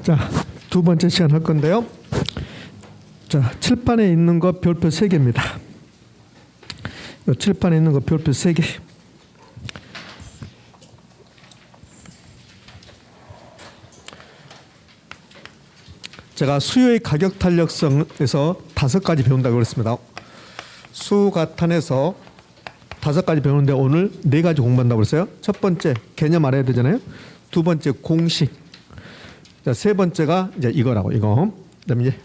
자, 두 번째 시간 할 건데요. 자, 칠판에 있는 거 별표 3개입니다. 이 칠판에 있는 거 별표 3개. 제가 수요의 가격 탄력성에서 5가지 배운다고 그랬습니다. 수가탄에서 5가지 배우는데 오늘 4가지 공부한다고 그랬어요. 첫 번째 개념 알아야 되잖아요. 두 번째 공식. 자, 세 번째가 이제 이거라고 이거. 그다음에 이제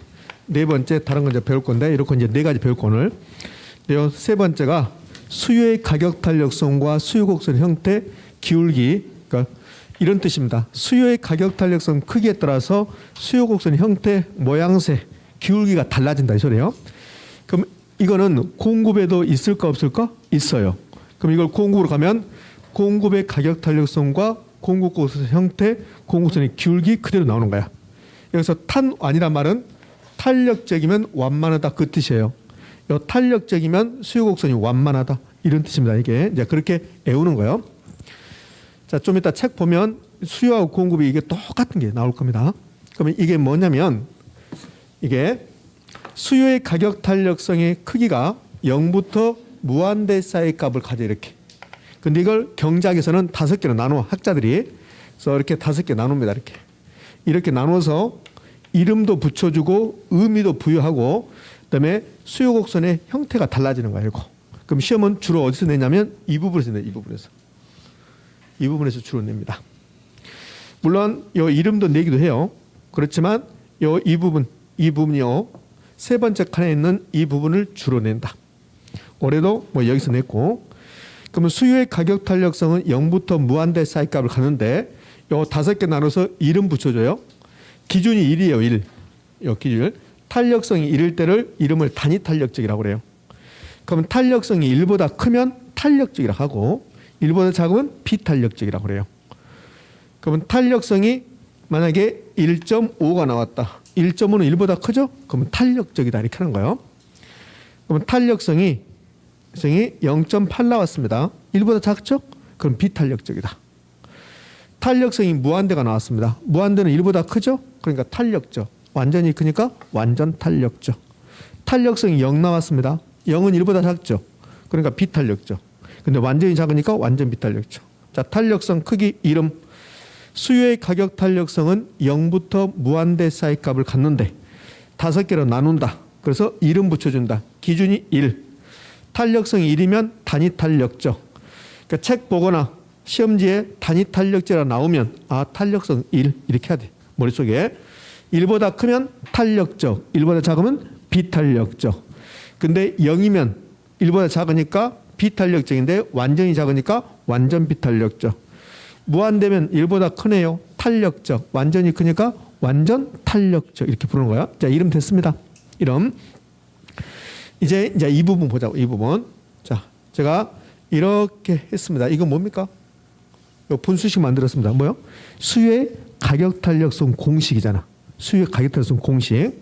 네 번째 다른 거 이제 배울 건데 이렇게 이제 4가지 배울 거 오늘. 세 번째가 수요의 가격 탄력성과 수요 곡선 형태 기울기. 그러니까 이런 뜻입니다. 수요의 가격 탄력성 크기에 따라서 수요 곡선 형태, 모양새, 기울기가 달라진다 이 소리예요. 그럼 이거는 공급에도 있을까 없을까? 있어요. 그럼 이걸 공급으로 가면 공급의 가격 탄력성과 공급 곡선 형태, 공급선의 기울기 그대로 나오는 거야. 여기서 탄완이란 말은 탄력적이면 완만하다 그 뜻이에요. 요 탄력적이면 수요 곡선이 완만하다 이런 뜻입니다. 이게 이제 그렇게 외우는 거예요. 자, 좀 이따 책 보면 수요하고 공급이 이게 똑같은 게 나올 겁니다. 그러면 이게 뭐냐면 이게 수요의 가격 탄력성의 크기가 0부터 무한대 사이의 값을 가져 이렇게. 근데 이걸 경제학에서는 5개로 나누어 학자들이 그래서 이렇게 5개 나눕니다. 이렇게 나눠서 이름도 붙여주고 의미도 부여하고 그다음에 수요 곡선의 형태가 달라지는 거예요. 이거. 그럼 시험은 주로 어디서 내냐면 이 부분에서 내요. 이 부분에서 주로 냅니다. 물론 이 이름도 내기도 해요. 그렇지만 이 부분이요. 세 번째 칸에 있는 이 부분을 주로 낸다. 올해도 뭐 여기서 냈고, 그러면 수요의 가격 탄력성은 0부터 무한대 사이 값을 가는데 요 5개 나눠서 이름 붙여줘요. 기준이 1이에요. 1. 요 기준. 탄력성이 1일 때를 이름을 단위 탄력적이라고 그래요. 그러면 탄력성이 1보다 크면 탄력적이라고 하고 1보다 작으면 비탄력적이라고 그래요. 그러면 탄력성이 만약에 1.5가 나왔다. 1.5는 1보다 크죠? 그러면 탄력적이다 이렇게 하는 거예요. 그러면 탄력성이 0.8 나왔습니다. 1보다 작죠? 그럼 비탄력적이다. 탄력성이 무한대가 나왔습니다. 무한대는 1보다 크죠? 그러니까 탄력적. 완전히 크니까 완전 탄력적. 탄력성이 0 나왔습니다. 0은 1보다 작죠? 그러니까 비탄력적. 근데 완전히 작으니까 완전 비탄력적. 자, 탄력성 크기 이름. 수요의 가격 탄력성은 0부터 무한대 사이 값을 갖는데 5개로 나눈다. 그래서 이름 붙여준다. 기준이 1. 탄력성이 1이면 단위 탄력적. 그러니까 책 보거나 시험지에 단위 탄력적이라 나오면 아 탄력성 1 이렇게 해야 돼. 머릿속에. 1보다 크면 탄력적. 1보다 작으면 비탄력적. 근데 0이면 1보다 작으니까 비탄력적인데 완전히 작으니까 완전 비탄력적. 무한대면 1보다 크네요. 탄력적. 완전히 크니까 완전 탄력적. 이렇게 부르는 거야. 자, 이름 됐습니다. 이름. 이제 이 부분 보자고. 이 부분. 자, 제가 이렇게 했습니다. 이거 뭡니까? 요 분수식 만들었습니다. 뭐요? 수요의 가격 탄력성 공식이잖아. 수요의 가격 탄력성 공식.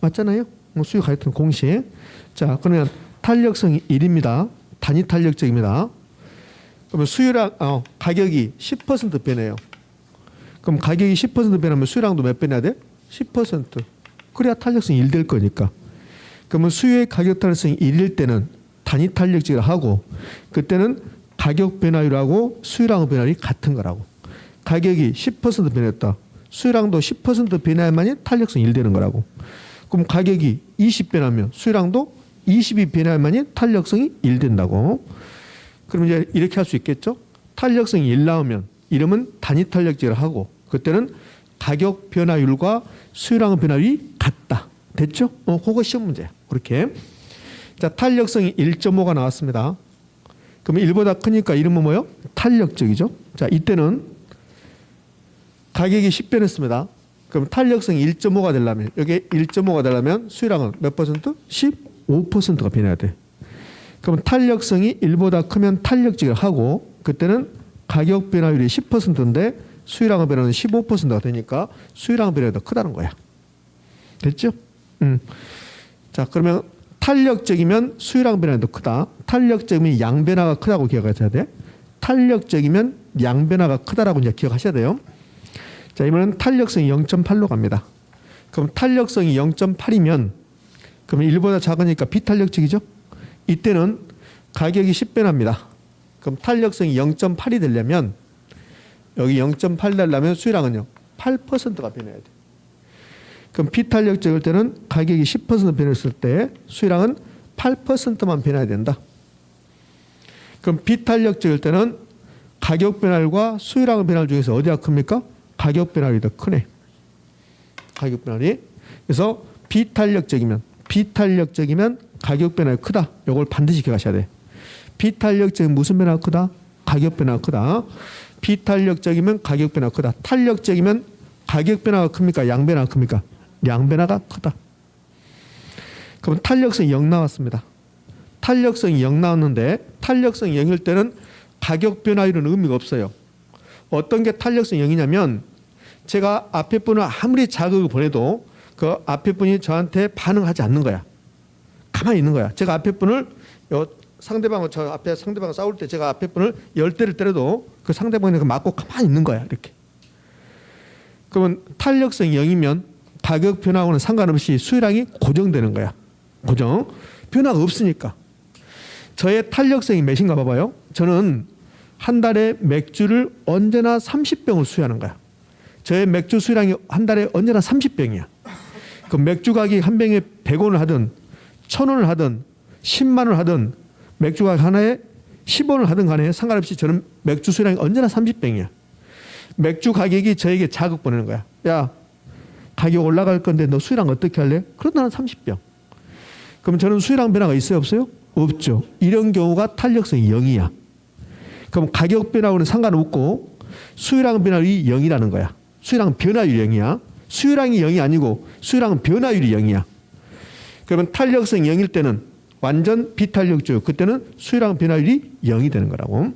맞잖아요? 수요 가격 탄력성 공식. 자, 그러면 탄력성이 1입니다. 단위 탄력적입니다. 그러면 수요랑 가격이 10% 변해요. 그럼 가격이 10% 변하면 수요량도 몇 변해야 돼? 10%. 그래야 탄력성이 1 될 거니까. 그러면 수요의 가격 탄력성이 1일 때는 단위 탄력적이라 하고 그때는 가격 변화율하고 수요량 변화율이 같은 거라고. 가격이 10% 변했다. 수요량도 10% 변해야만이 탄력성이 1 되는 거라고. 그럼 가격이 20 변하면 수요량도 20이 변해야만이 탄력성이 1 된다고. 그럼 이제 이렇게 할 수 있겠죠? 탄력성이 1 나오면 이름은 단위 탄력적이라 하고 그때는 가격 변화율과 수요량 변화율이 같다. 됐죠? 그거 시험 문제야. 그렇게. 자, 탄력성이 1.5가 나왔습니다. 그러면 1보다 크니까 이름은 뭐예요? 탄력적이죠. 자, 이때는 가격이 10 변했습니다. 그럼 탄력성이 1.5가 되려면 여기 1.5가 되려면 수요량은 몇 퍼센트? 15%가 변해야 돼. 그럼 탄력성이 1보다 크면 탄력적이라 하고 그때는 가격 변화율이 10%인데 수요량 변화는 15%가 되니까 수요량 변화가 더 크다는 거야. 됐죠? 자, 그러면 탄력적이면 수요량 변화가 더 크다. 탄력적이면 양 변화가 크다고 기억하셔야 돼. 탄력적이면 양 변화가 크다라고 이제 기억하셔야 돼요. 자, 이번엔 탄력성이 0.8로 갑니다. 그럼 탄력성이 0.8이면 그럼 1보다 작으니까 비탄력적이죠? 이때는 가격이 10배 납니다. 그럼 탄력성이 0.8이 되려면 여기 0.8 되려면 수율량은요 8%가 변해야 돼. 그럼 비탄력적일 때는 가격이 10% 변했을 때 수율량은 8%만 변해야 된다. 그럼 비탄력적일 때는 가격 변화율과 수율량 변화율 중에서 어디가 큽니까? 가격 변화율이 더 크네. 가격 변화율이. 그래서 비탄력적이면 가격 변화가 크다. 이걸 반드시 기억하셔야 돼. 비탄력적인 무슨 변화가 크다? 가격 변화가 크다. 비탄력적이면 가격 변화가 크다. 탄력적이면 가격 변화가 큽니까? 양 변화가 큽니까? 양 변화가 크다. 그럼 탄력성이 0 나왔습니다. 탄력성이 0 나왔는데 탄력성이 0일 때는 가격 변화율은 의미가 없어요. 어떤 게 탄력성이 0이냐면 제가 앞에 분을 아무리 자극을 보내도 그 앞에 분이 저한테 반응하지 않는 거야. 가만히 있는 거야. 제가 앞에 분을 상대방은 저 앞에 상대방 싸울 때 제가 앞에 분을 10대를 때려도 그 상대방이 맞고 가만히 있는 거야. 이렇게. 그러면 탄력성이 0이면 가격 변화하고는 상관없이 수율량이 고정되는 거야. 고정. 변화가 없으니까. 저의 탄력성이 몇인가 봐봐요. 저는 한 달에 맥주를 언제나 30병을 수유하는 거야. 저의 맥주 수량이 한 달에 언제나 30병이야. 그 맥주 가격이 한 병에 100원을 하든 1000원을 하든 10만 원을 하든 맥주 가격 하나에 10원을 하든 간에 상관없이 저는 맥주 수량이 언제나 30병이야. 맥주 가격이 저에게 자극 보내는 거야. 야, 가격 올라갈 건데 너 수량 어떻게 할래? 그럼 나는 30병. 그럼 저는 수량 변화가 있어요? 없어요? 없죠. 이런 경우가 탄력성이 0이야. 그럼 가격 변화하고는 상관없고 수율량 변화율이 0이라는 거야. 수율량 변화율이 0이야. 수율량이 0이 아니고 수율량 변화율이 0이야. 그러면 탄력성 0일 때는 완전 비탄력적. 그때는 수율량 변화율이 0이 되는 거라고.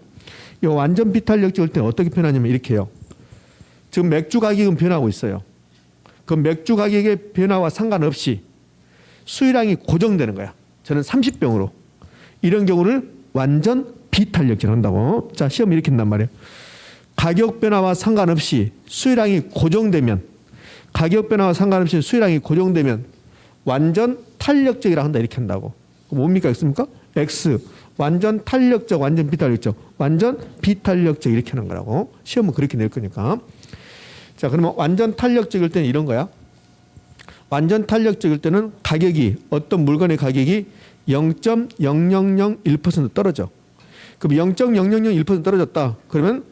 이 완전 비탄력적일 때는 어떻게 변하냐면 이렇게 해요. 지금 맥주 가격은 변하고 있어요. 그 맥주 가격의 변화와 상관없이 수율량이 고정되는 거야. 저는 30병으로. 이런 경우를 완전 비탄력질 한다고. 자, 시험 이렇게 한단 말이에요. 가격 변화와 상관없이 수율량이 고정되면 완전 탄력적이라 한다. 이렇게 한다고. 뭡니까? 있습니까? X. 완전 탄력적, 완전 비탄력적. 완전 비탄력적 이렇게 하는 거라고. 시험은 그렇게 낼 거니까. 자, 그러면 완전 탄력적일 때는 이런 거야. 완전 탄력적일 때는 가격이 어떤 물건의 가격이 0.0001% 떨어져. 그럼 0.0001% 떨어졌다. 그러면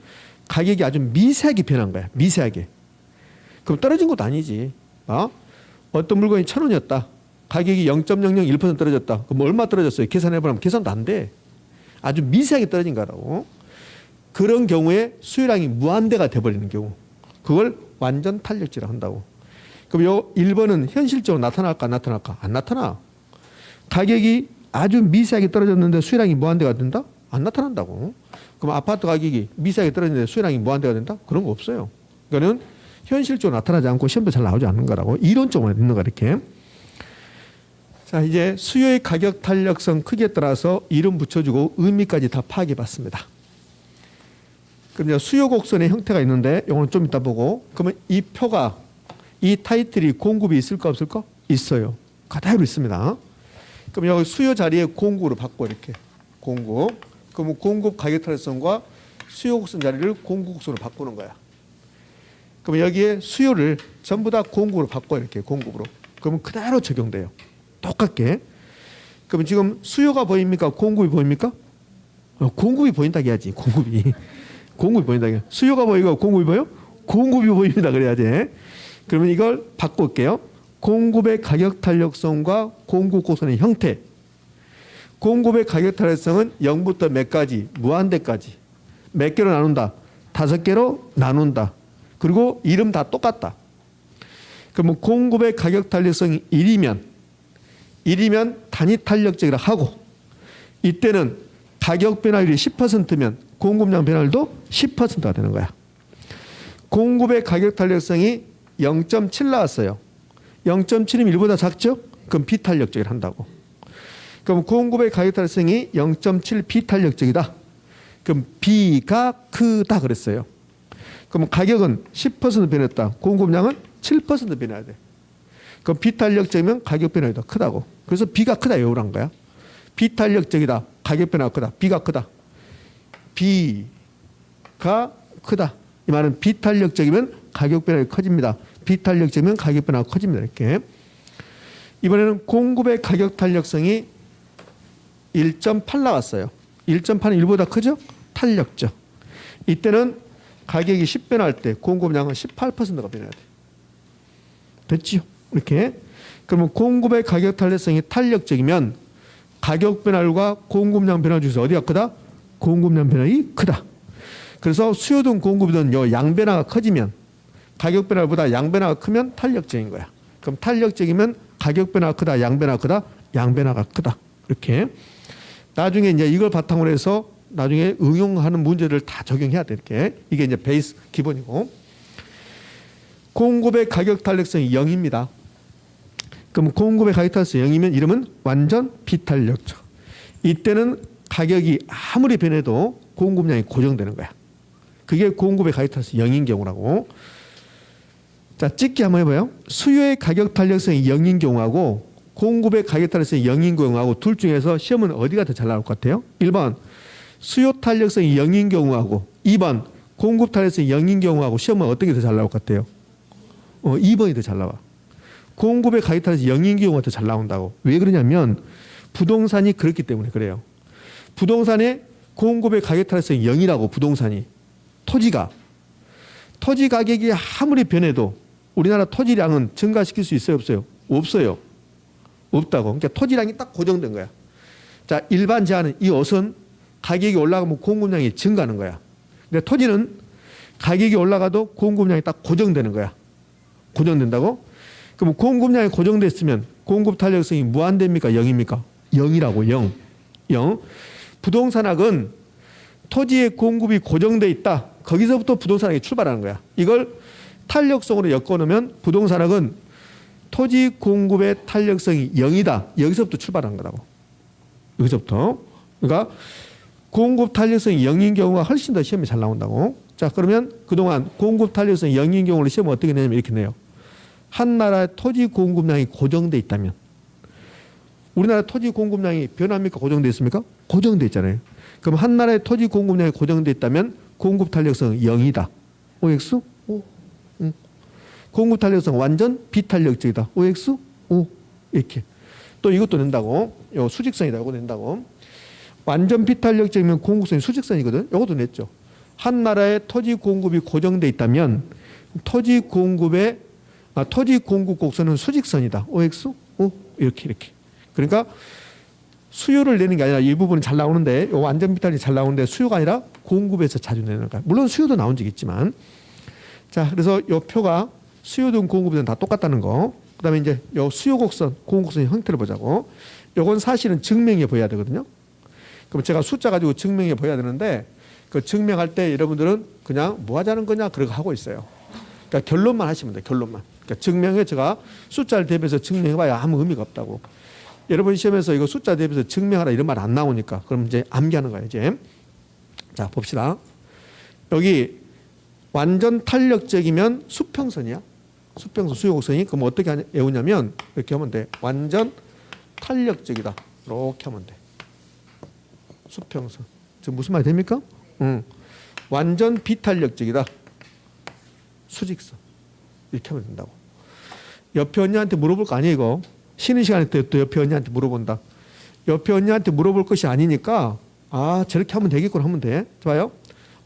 가격이 아주 미세하게 변한 거야. 미세하게. 그럼 떨어진 것도 아니지. 어떤 물건이 1,000원이었다. 가격이 0.001% 떨어졌다. 그럼 얼마 떨어졌어요? 계산해보면 계산도 안 돼. 아주 미세하게 떨어진 거라고. 그런 경우에 수율량이 무한대가 돼버리는 경우. 그걸 완전 탄력질을 한다고. 그럼 요 1번은 현실적으로 나타날까 안 나타날까? 안 나타나. 가격이 아주 미세하게 떨어졌는데 수율량이 무한대가 된다? 안 나타난다고. 그럼 아파트 가격이 미세하게 떨어졌는데 수율량이 무한대가 된다? 그런 거 없어요. 그거는 현실적으로 나타나지 않고 시험도 잘 나오지 않는 거라고. 이론적으로 있는 거 이렇게. 자, 이제 수요의 가격 탄력성 크기에 따라서 이름 붙여주고 의미까지 다 파악해 봤습니다. 그럼 이제 수요 곡선의 형태가 있는데 이거는 좀 이따 보고. 그러면 이 표가 이 타이틀이 공급이 있을까 없을까? 있어요. 그대로 있습니다. 그럼 여기 수요 자리에 공급으로 바꿔 이렇게. 공급. 그러면 공급 가격 탄력성과 수요 곡선 자리를 공급 곡선으로 바꾸는 거야. 그럼 여기에 수요를 전부 다 공급으로 바꿔 이렇게 공급으로. 그러면 그대로 적용돼요. 똑같게. 그럼 지금 수요가 보입니까? 공급이 보입니까? 공급이 보인다 해야지. 공급이 보인다. 수요가 보이고 공급이 보여? 공급이 보입니다. 그래야지. 그러면 이걸 바꿀게요. 공급의 가격 탄력성과 공급 곡선의 형태. 공급의 가격 탄력성은 0부터 몇 가지? 무한대까지. 몇 개로 나눈다? 5개로 나눈다. 그리고 이름 다 똑같다. 그러면 공급의 가격 탄력성이 1이면 단위 탄력적이라 하고, 이때는 가격 변화율이 10%면 공급량 변화율도 10%가 되는 거야. 공급의 가격 탄력성이 0.7 나왔어요. 0.7이면 1보다 작죠? 그럼 비탄력적이라 한다고. 그럼 공급의 가격 탄력성이 0.7 비탄력적이다. 그럼 B가 크다 그랬어요. 그럼 가격은 10% 변했다. 공급량은 7% 변해야 돼. 그럼 비탄력적이면 가격 변화가 더 크다고. 그래서 B가 크다 외우란 거야. 비탄력적이다. 가격 변화가 크다. B가 크다. B가 크다. 이 말은 비탄력적이면 가격 변화가 커집니다. 비탄력적이면 가격 변화가 커집니다. 이렇게. 이번에는 공급의 가격 탄력성이 1.8 나왔어요. 1.8은 1보다 크죠? 탄력적. 이때는 가격이 10 변화할 때 공급량은 18%가 변해야 돼. 됐죠? 이렇게. 그러면 공급의 가격 탄력성이 탄력적이면 가격 변화율과 공급량 변화 중에서 어디가 크다? 공급량 변화율이 크다. 그래서 수요든 공급이든 요 양 변화가 커지면 가격 변화보다 양 변화가 크면 탄력적인 거야. 그럼 탄력적이면 가격 변화가 크다, 양 변화가 크다, 양 변화가 크다. 이렇게. 나중에 이제 이걸 바탕으로 해서 나중에 응용하는 문제를 다 적용해야 돼. 이렇게. 이게 이제 베이스 기본이고. 공급의 가격 탄력성이 0입니다. 그럼 공급의 가격 탄력성이 0이면 이름은 완전 비탄력적. 이때는 가격이 아무리 변해도 공급량이 고정되는 거야. 그게 공급의 가격 탄력성이 0인 경우라고. 자, 찍기 한번 해봐요. 수요의 가격 탄력성이 0인 경우하고 공급의 가격 탄력성이 0인 경우하고 둘 중에서 시험은 어디가 더 잘 나올 것 같아요? 1번 수요 탄력성이 0인 경우하고 2번 공급 탄력성이 0인 경우하고 시험은 어떤 게 더 잘 나올 것 같아요? 2번이 더 잘 나와. 공급의 가격 탄력성이 0인 경우가 더 잘 나온다고. 왜 그러냐면 부동산이 그렇기 때문에 그래요. 부동산의 공급의 가격 탄력성이 0이라고. 부동산이. 토지가. 토지 가격이 아무리 변해도 우리나라 토지량은 증가시킬 수 있어요? 없어요? 없어요. 없다고. 그러니까 토지량이 딱 고정된 거야. 자, 일반 제한은 이 옷은 가격이 올라가면 공급량이 증가하는 거야. 근데 토지는 가격이 올라가도 공급량이 딱 고정되는 거야. 고정된다고? 그럼 공급량이 고정됐으면 공급 탄력성이 무한대입니까? 0입니까? 0이라고. 0. 0. 부동산학은 토지의 공급이 고정돼 있다. 거기서부터 부동산학이 출발하는 거야. 이걸 탄력성으로 엮어놓으면 부동산학은 토지 공급의 탄력성이 0이다. 여기서부터 출발한 거라고. 여기서부터. 그러니까 공급 탄력성이 0인 경우가 훨씬 더 시험이 잘 나온다고. 자, 그러면 그동안 공급 탄력성이 0인 경우를 시험을 어떻게 내냐면 이렇게 내요. 한 나라의 토지 공급량이 고정돼 있다면 우리나라 토지 공급량이 변합니까? 고정돼 있습니까? 고정돼 있잖아요. 그럼 한 나라의 토지 공급량이 고정돼 있다면 공급 탄력성은 0이다. OX? O. 공급 탄력성 완전 비탄력적이다. OX? O. 이렇게. 또 이것도 낸다고. 요 수직선이다. 이거 낸다고. 완전 비탄력적이면 공급선이 수직선이거든. 이것도 냈죠. 한 나라의 토지 공급이 고정돼 있다면 토지 공급 곡선은 수직선이다. OX? O. 이렇게. 그러니까 수요를 내는 게 아니라 일부분은 잘 나오는데 요 완전 비탄이 잘 나오는데 수요가 아니라 공급에서 자주 내는 거야. 물론 수요도 나온 적이 있지만. 자, 그래서 요 표가 수요든 공급이든 다 똑같다는 거. 그다음에 이제 요 수요 곡선, 공급 곡선의 형태를 보자고. 요건 사실은 증명해 보여야 되거든요. 그럼 제가 숫자 가지고 증명해 보여야 되는데 그 증명할 때 여러분들은 그냥 뭐 하자는 거냐 그러고 하고 있어요. 그러니까 결론만 하시면 돼요. 결론만. 그러니까 증명에 제가 숫자를 대비해서 증명해봐야 아무 의미가 없다고. 여러분 시험에서 이거 숫자 대비해서 증명하라 이런 말 안 나오니까 그럼 이제 암기하는 거예요. 이제. 자, 봅시다. 여기 완전 탄력적이면 수평선이야. 수평선 수요곡선이. 그럼 어떻게 외우냐면 이렇게 하면 돼. 완전 탄력적이다. 이렇게 하면 돼. 수평선. 지금 무슨 말이 됩니까? 완전 비탄력적이다. 수직선. 이렇게 하면 된다고. 옆에 언니한테 물어볼 거 아니에요, 이거. 쉬는 시간에 또 옆에 언니한테 물어본다. 옆에 언니한테 물어볼 것이 아니니까 저렇게 하면 되겠구나 하면 돼. 좋아요?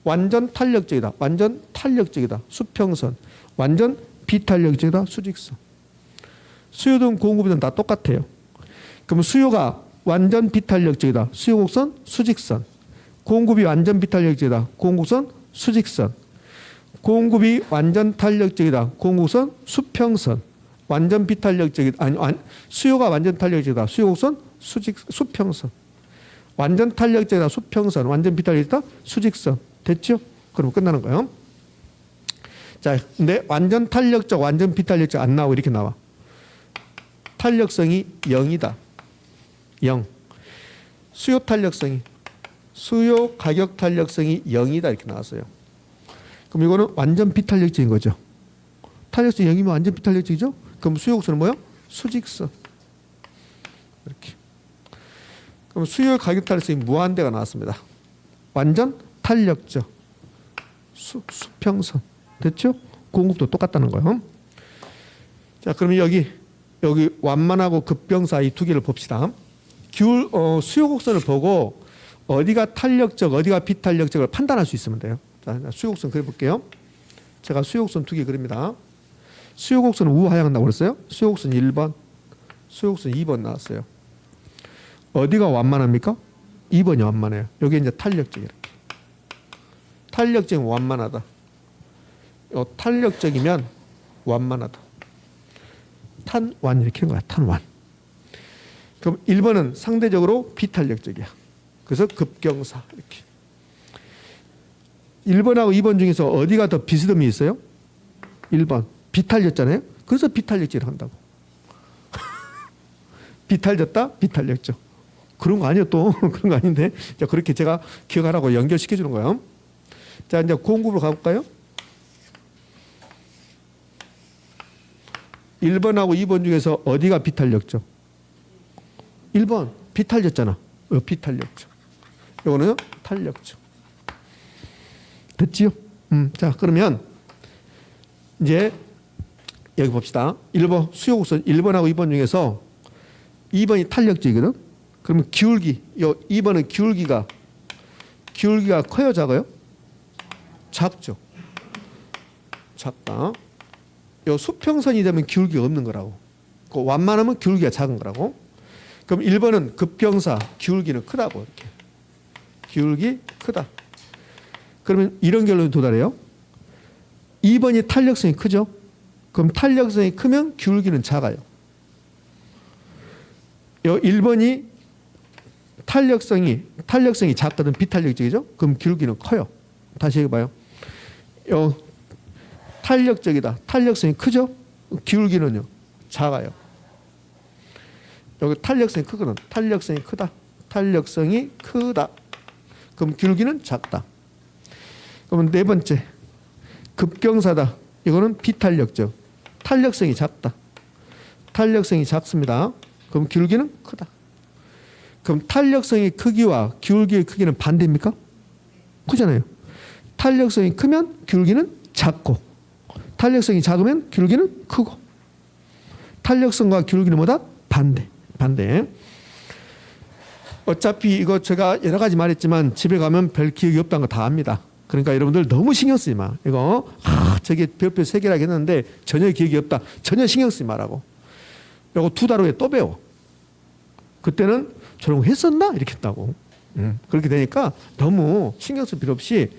완전 탄력적이다. 완전 탄력적이다. 수평선. 완전 비탄력적이다. 수직선. 수요든 공급이든 다 똑같아요. 그럼 수요가 완전 비탄력적이다. 수요곡선 수직선. 공급이 완전 비탄력적이다. 공급선 수직선. 공급이 완전 탄력적이다. 공급선 수평선. 완전 비탄력적이다. 수요가 완전 탄력적이다. 수요곡선 수평선. 완전 탄력적이다. 수평선. 완전 비탄력적이다. 수직선. 됐죠? 그럼 끝나는 거예요. 자, 근데 완전 탄력적, 완전 비탄력적 안 나오고 이렇게 나와. 탄력성이 0이다. 0. 수요 탄력성이, 수요 가격 탄력성이 0이다. 이렇게 나왔어요. 그럼 이거는 완전 비탄력적인 거죠. 탄력성 0이면 완전 비탄력적이죠. 그럼 수요곡선은 뭐예요? 수직선. 이렇게. 그럼 수요의 가격 탄력성이 무한대가 나왔습니다. 완전 탄력적. 수평선. 됐죠? 공급도 똑같다는 거예요. 자, 그러면 여기 완만하고 급병사 이 두 개를 봅시다. 수요곡선을 보고 어디가 탄력적, 어디가 비탄력적을 판단할 수 있으면 돼요. 자, 수요곡선 그려볼게요. 제가 수요곡선 두 개 그립니다. 수요곡선은 우하향 나오고 그랬어요. 수요곡선 1번, 수요곡선 2번 나왔어요. 어디가 완만합니까? 2번이 완만해요. 여기 이제 탄력적이라. 탄력적이면 완만하다. 탄력적이면 완만하다. 탄완 이렇게 하는 거야. 탄완. 그럼 1번은 상대적으로 비탄력적이야. 그래서 급경사 이렇게. 1번하고 2번 중에서 어디가 더 비스듬히 있어요? 1번. 비탄력잖아요. 그래서 비탄력질을 한다고. 비탄졌다? 비탄력적. 그런 거 아니에요 또. 그런 거 아닌데. 자, 그렇게 제가 기억하라고 연결시켜 주는 거예요. 자, 이제 공급으로 가볼까요? 1번하고 2번 중에서 어디가 비탄력적? 1번. 비탄졌잖아. 비탄력적. 이거는 탄력적. 됐지요? 자, 그러면 이제 여기 봅시다. 1번 수요곡선 1번하고 2번 중에서 2번이 탄력적이거든. 그러면 기울기, 2번은 기울기가 커요, 작아요? 작죠. 작다. 요 수평선이 되면 기울기가 없는 거라고. 그 완만하면 기울기가 작은 거라고. 그럼 1번은 급경사, 기울기는 크다고 이렇게. 기울기 크다. 그러면 이런 결론에 도달해요. 2번이 탄력성이 크죠. 그럼 탄력성이 크면 기울기는 작아요. 1번이 탄력성이 작거든. 비탄력적이죠. 그럼 기울기는 커요. 다시 해봐요. 탄력적이다. 탄력성이 크죠. 기울기는요 작아요. 여기 탄력성이 크거든. 탄력성이 크다. 탄력성이 크다. 그럼 기울기는 작다. 그러면 네 번째 급경사다. 이거는 비탄력적. 탄력성이 작다. 탄력성이 작습니다. 그럼 기울기는 크다. 그럼 탄력성의 크기와 기울기의 크기는 반대입니까? 크잖아요. 탄력성이 크면 기울기는 작고 탄력성이 작으면 기울기는 크고 탄력성과 기울기는 뭐다? 반대. 어차피 이거 제가 여러 가지 말했지만 집에 가면 별 기억이 없다는 거 다 압니다. 그러니까 여러분들 너무 신경 쓰지 마. 이거 저게 별표 3개라고 했는데 전혀 기억이 없다. 전혀 신경 쓰지 마라고. 이거 2달 후에 또 배워. 그때는 저런 거 했었나? 이렇게 했다고. 그렇게 되니까 너무 신경 쓸 필요 없이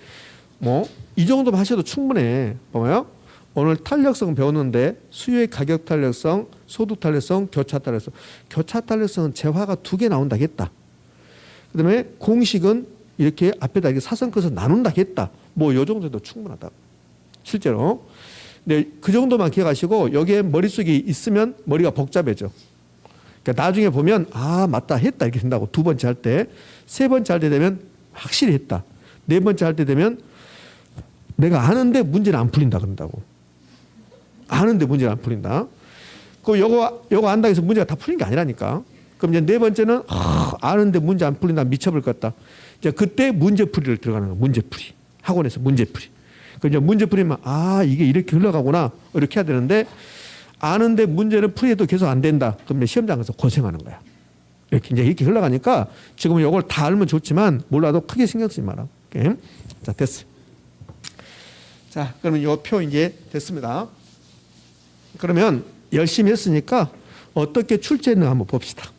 이 정도만 하셔도 충분해. 봐봐요. 오늘 탄력성 배웠는데 수요의 가격 탄력성, 소득 탄력성, 교차 탄력성. 교차 탄력성은 재화가 2개 나온다 했다. 그다음에 공식은 이렇게 앞에다 이렇게 사선 커서 나눈다 했다. 요 정도도 충분하다. 실제로. 근데 그 정도만 기억하시고 여기에 머릿속에 있으면 머리가 복잡해져. 그러니까 나중에 보면 맞다 했다 이렇게 된다고. 2번째 할 때. 3번째 할 때 되면 확실히 했다. 4번째 할 때 되면 내가 아는데 문제는 안 풀린다 그런다고. 아는데 문제는 안 풀린다. 그 요거 안다 해서 문제가 다 풀린 게 아니라니까. 그럼 이제 4번째는 아는데 문제 안 풀린다 미쳐버릴 것 같다. 이제 그때 문제풀이를 들어가는 거야. 문제풀이. 학원에서 문제풀이. 그 이제 문제풀이면 이게 이렇게 흘러가구나 이렇게 해야 되는데 아는데 문제는 풀이해도 계속 안 된다. 그럼 시험장 가서 고생하는 거야. 이렇게 흘러가니까 지금은 이걸 다 알면 좋지만 몰라도 크게 신경 쓰지 마라. 오케이? 자, 됐어요. 자, 그러면 이 표 이제 됐습니다. 그러면 열심히 했으니까 어떻게 출제했는가 한번 봅시다.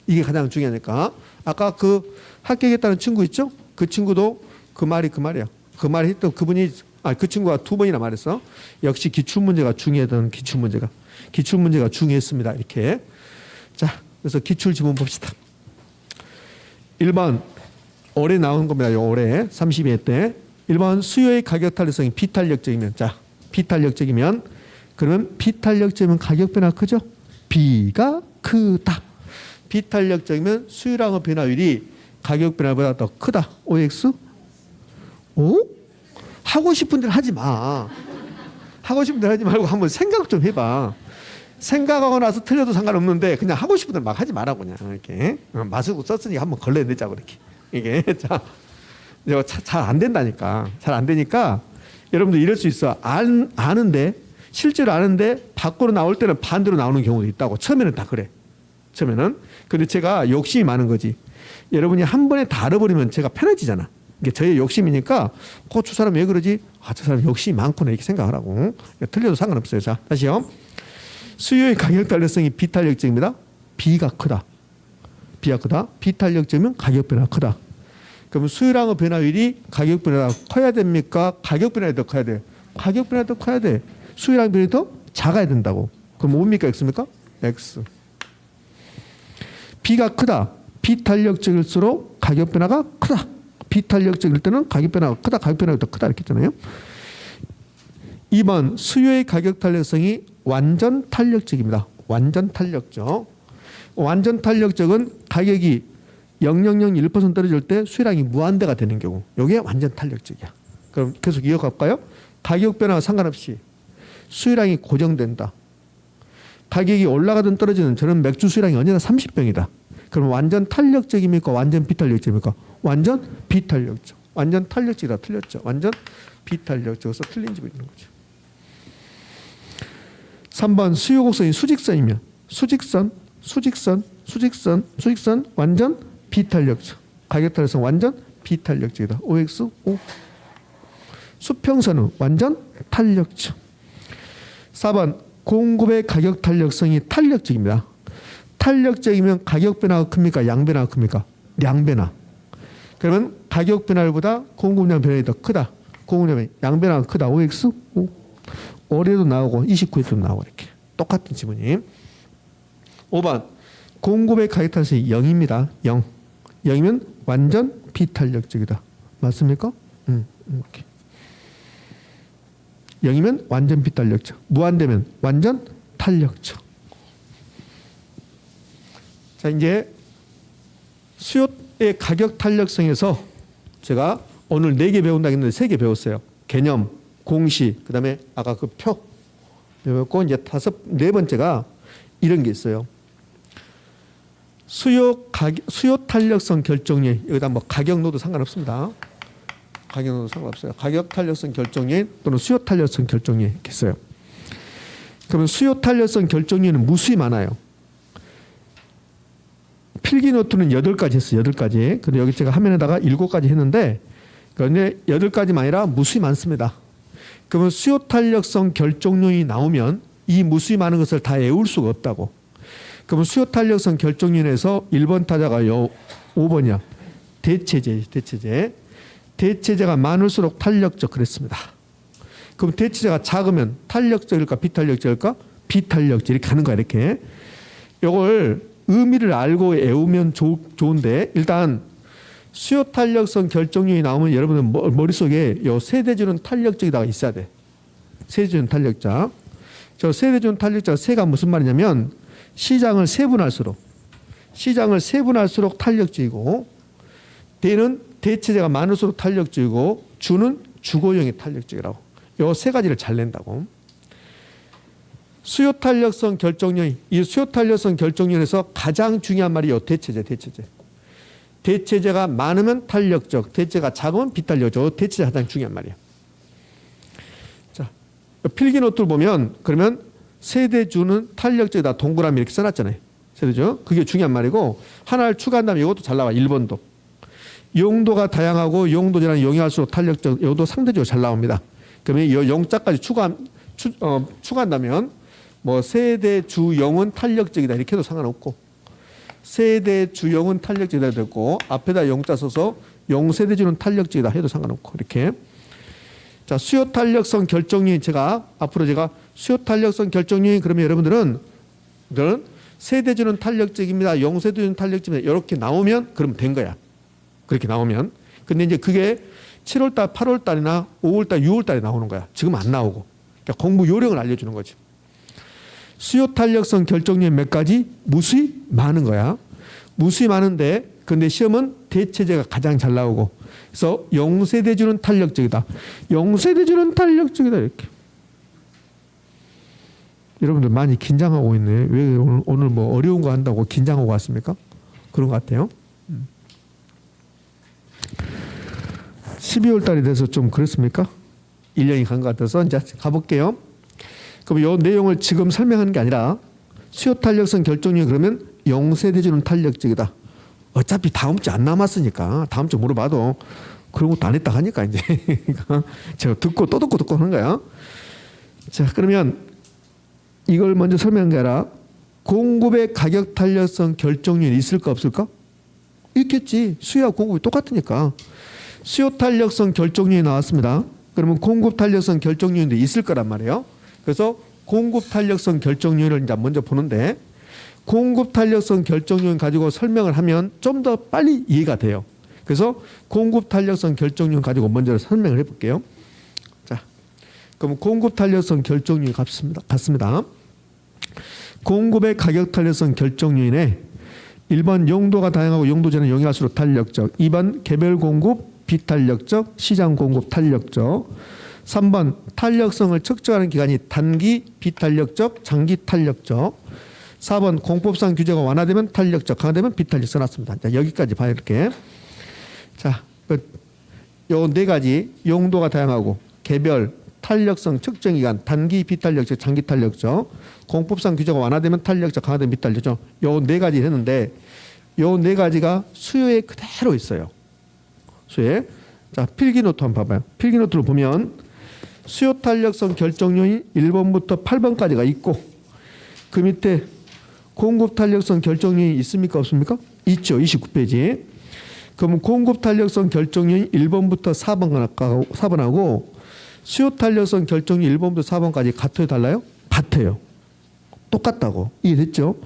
이게 가장 중요하니까. 아까 그 합격했다는 친구 있죠? 그 친구도 그 말이야. 그 말 했던 그분이 그 친구가 2번이나 말했어. 역시 기출문제가 중요하던 기출문제가 중요했습니다. 이렇게. 자, 그래서 기출 지문 봅시다. 1번 올해 나온 겁니다. 올해 32회 때 1번 수요의 가격 탄력성이 비탄력적이면 비탄력적이면 그러면 비탄력적이면 가격 변화 크죠? B가 크다. 비탄력적이면 수요량의 변화율이 가격 변화보다 더 크다. OX? 오? 하고 싶은 대로 하지 마. 하고 싶은 대로 하지 말고 한번 생각 좀 해봐. 생각하고 나서 틀려도 상관없는데 그냥 하고 싶은 대로 막 하지 말라고 그냥 이렇게. 마스크 썼으니까 한번 걸러내자고 이렇게. 이게 자, 잘 안 된다니까. 잘 안 되니까 여러분들 이럴 수 있어. 아는데 실제로 아는데 밖으로 나올 때는 반대로 나오는 경우도 있다고. 처음에는 다 그래. 처음에는. 근데 제가 욕심이 많은 거지. 여러분이 한 번에 다 알아버리면 제가 편해지잖아. 이게 저의 욕심이니까 저 사람 왜 그러지? 저 사람 욕심이 많구나 이렇게 생각하라고. 틀려도 상관없어요. 자, 다시요. 수요의 가격 탄력성이 비탄력적입니다. B가 크다. B가 크다. 비탄력적이면 가격 변화가 크다. 그러면 수요량의 변화율이 가격 변화가 커야 됩니까? 가격 변화가 더 커야 돼. 가격 변화가 더 커야 돼. 수요량 변화가 더 작아야 된다고. 그럼 뭡니까? X입니까? X. B가 크다. 비탄력적일수록 가격 변화가 크다. 비탄력적일 때는 가격 변화가 크다. 가격 변화가 더 크다. 이렇게 했잖아요. 2번 수요의 가격 탄력성이 완전 탄력적입니다. 완전 탄력적. 완전 탄력적은 가격이 0.001% 떨어질 때 수요량이 무한대가 되는 경우. 이게 완전 탄력적이야. 그럼 계속 이어갈까요? 가격 변화와 상관없이 수요량이 고정된다. 가격이 올라가든 떨어지는 저는 맥주 수요량이 언제나 30병이다. 그럼 완전 탄력적입니까? 완전 비탄력적입니까? 완전 비탄력적. 완전 탄력적이다. 틀렸죠. 완전 비탄력적에서 틀린 집이 있는 거죠. 3번 수요 곡선이 수직선이면 수직선 완전 비탄력적. 가격 탄력성 완전 비탄력적이다. OX O. 수평선은 완전 탄력적. 4번 공급의 가격 탄력성이 탄력적입니다. 탄력적이면 가격 변화가 큽니까? 양 변화가 큽니까? 양 변화. 그러면 가격 변화보다 공급량 변화가 더 크다. 공급량 양 변화가 크다. OX O. 올해도 나오고 29회도 나오고 이렇게 똑같은 지문이. 5번 공급의 가격 탄력성이 0입니다. 0. 0이면 완전 비탄력적이다. 맞습니까? 이렇게. 0이면 완전 비탄력적. 무한되면 완전 탄력적. 자, 이제 수요의 가격 탄력성에서 제가 오늘 4개 배운다고 했는데 3개 배웠어요. 개념, 공식, 그 다음에 아까 그 표 배웠고, 이제 네 번째가 이런 게 있어요. 수요 탄력성 결정률. 여기다 뭐 가격 넣어도 상관없습니다. 가격 넣어도 상관없어요. 가격 탄력성 결정률 또는 수요 탄력성 결정률 이렇게 써요. 그러면 수요 탄력성 결정률은 무수히 많아요. 필기 노트는 8가지 했어요. 8가지. 근데 여기 제가 화면에다가 7가지 했는데, 그런데 8가지만 아니라 무수히 많습니다. 그러면 수요 탄력성 결정률이 나오면 이 무수히 많은 것을 다 외울 수가 없다고. 그러면 수요 탄력성 결정률에서 1번 타자가 5번이야. 대체제. 대체제가 많을수록 탄력적 그랬습니다. 그럼 대체제가 작으면 탄력적일까 비탄력적일까? 비탄력적 이렇게 가는 거야. 이렇게. 이걸 의미를 알고 외우면 좋은데, 일단 수요 탄력성 결정률이 나오면 여러분은 머릿속에 요 세대주는 탄력적이다가 있어야 돼. 세대주는 탄력자. 저 세대주는 탄력자 세가 무슨 말이냐면 시장을 세분할수록 탄력적이고, 대는 대체제가 많을수록 탄력적이고, 주는 주거형이 탄력적이라고. 요 세 가지를 잘 낸다고. 수요 탄력성 결정률, 이 수요 탄력성 결정률에서 가장 중요한 말이 요 대체제. 대체제가 많으면 탄력적, 대체제가 작으면 비탄력적. 대체제가 가장 중요한 말이야. 자, 필기 노트를 보면 그러면 세대주는 탄력적이다. 동그라미 이렇게 써놨잖아요. 세대주. 그게 중요한 말이고, 하나를 추가한다면 이것도 잘 나와. 1번도. 용도가 다양하고 용도제랑 용이할수록 탄력적, 이것도 상대적으로 잘 나옵니다. 그러면 이 용자까지 추가한다면 뭐 세대주용은 탄력적이다 이렇게 해도 상관없고, 세대주용은 탄력적이다 됐고, 앞에다 용자 써서 용세대주는 탄력적이다 해도 상관없고 이렇게. 자, 수요 탄력성 결정률 앞으로 제가 수요 탄력성 결정률 그러면 여러분들은 세대주는 탄력적입니다. 용세대주는 탄력적입니다. 이렇게 나오면 그러면 된 거야. 그렇게 나오면. 근데 이제 그게 7월달, 8월달이나 5월달, 6월달에 나오는 거야. 지금 안 나오고. 그러니까 공부 요령을 알려주는 거지. 수요 탄력성 결정률 몇 가지? 무수히 많은 거야. 무수히 많은데, 근데 시험은 대체제가 가장 잘 나오고, 그래서 용세대주는 탄력적이다. 용세대주는 탄력적이다. 이렇게. 여러분들 많이 긴장하고 있네. 왜 오늘 뭐 어려운 거 한다고 긴장하고 왔습니까? 그런 것 같아요. 12월 달이 돼서 좀 그렇습니까? 1년이 간 것 같아서 이제 가볼게요. 그럼 이 내용을 지금 설명하는 게 아니라 수요 탄력성 결정률이 그러면 용세대주는 탄력적이다. 어차피 다음 주 안 남았으니까 다음 주 물어봐도 그런 것도 안 했다 하니까 이제 제가 듣고 또 듣고 하는 거야. 자, 그러면 이걸 먼저 설명한 게 아니라 공급의 가격 탄력성 결정률이 있을까 없을까? 있겠지. 수요와 공급이 똑같으니까. 수요 탄력성 결정률이 나왔습니다. 그러면 공급 탄력성 결정률인데 있을 거란 말이에요. 그래서 공급 탄력성 결정률을 이제 먼저 보는데 공급 탄력성 결정률 가지고 설명을 하면 좀 더 빨리 이해가 돼요. 그래서 공급 탄력성 결정률 가지고 먼저 설명을 해볼게요. 자, 그럼 공급 탄력성 결정률이 같습니다. 공급의 가격 탄력성 결정률에 1번 용도가 다양하고 용도제는 용이할수록 탄력적, 2번 개별 공급 비탄력적, 시장 공급 탄력적, 3번 탄력성을 측정하는 기간이 단기 비탄력적, 장기 탄력적, 4번 공법상 규제가 완화되면 탄력적, 강화되면 비탄력 써놨습니다. 자, 여기까지 봐요. 이렇게. 자, 요 네 가지 용도가 다양하고 개별 탄력성 측정 기간 단기 비탄력적, 장기 탄력적, 공법상 규제가 완화되면 탄력적, 강화되면 비탄력적. 요 네 가지 했는데 요 네 가지가 수요에 그대로 있어요. 수요에. 자, 필기노트 한번 봐봐요. 필기노트를 보면 수요 탄력성 결정률이 1번부터 8번까지가 있고 그 밑에 공급 탄력성 결정률이 있습니까 없습니까? 있죠. 29페이지. 그러면 공급 탄력성 결정률이 1번부터 4번하고 수요 탄력성 결정률 1번부터 4번까지 같아요 달라요? 같아요. 똑같다고. 이해됐죠?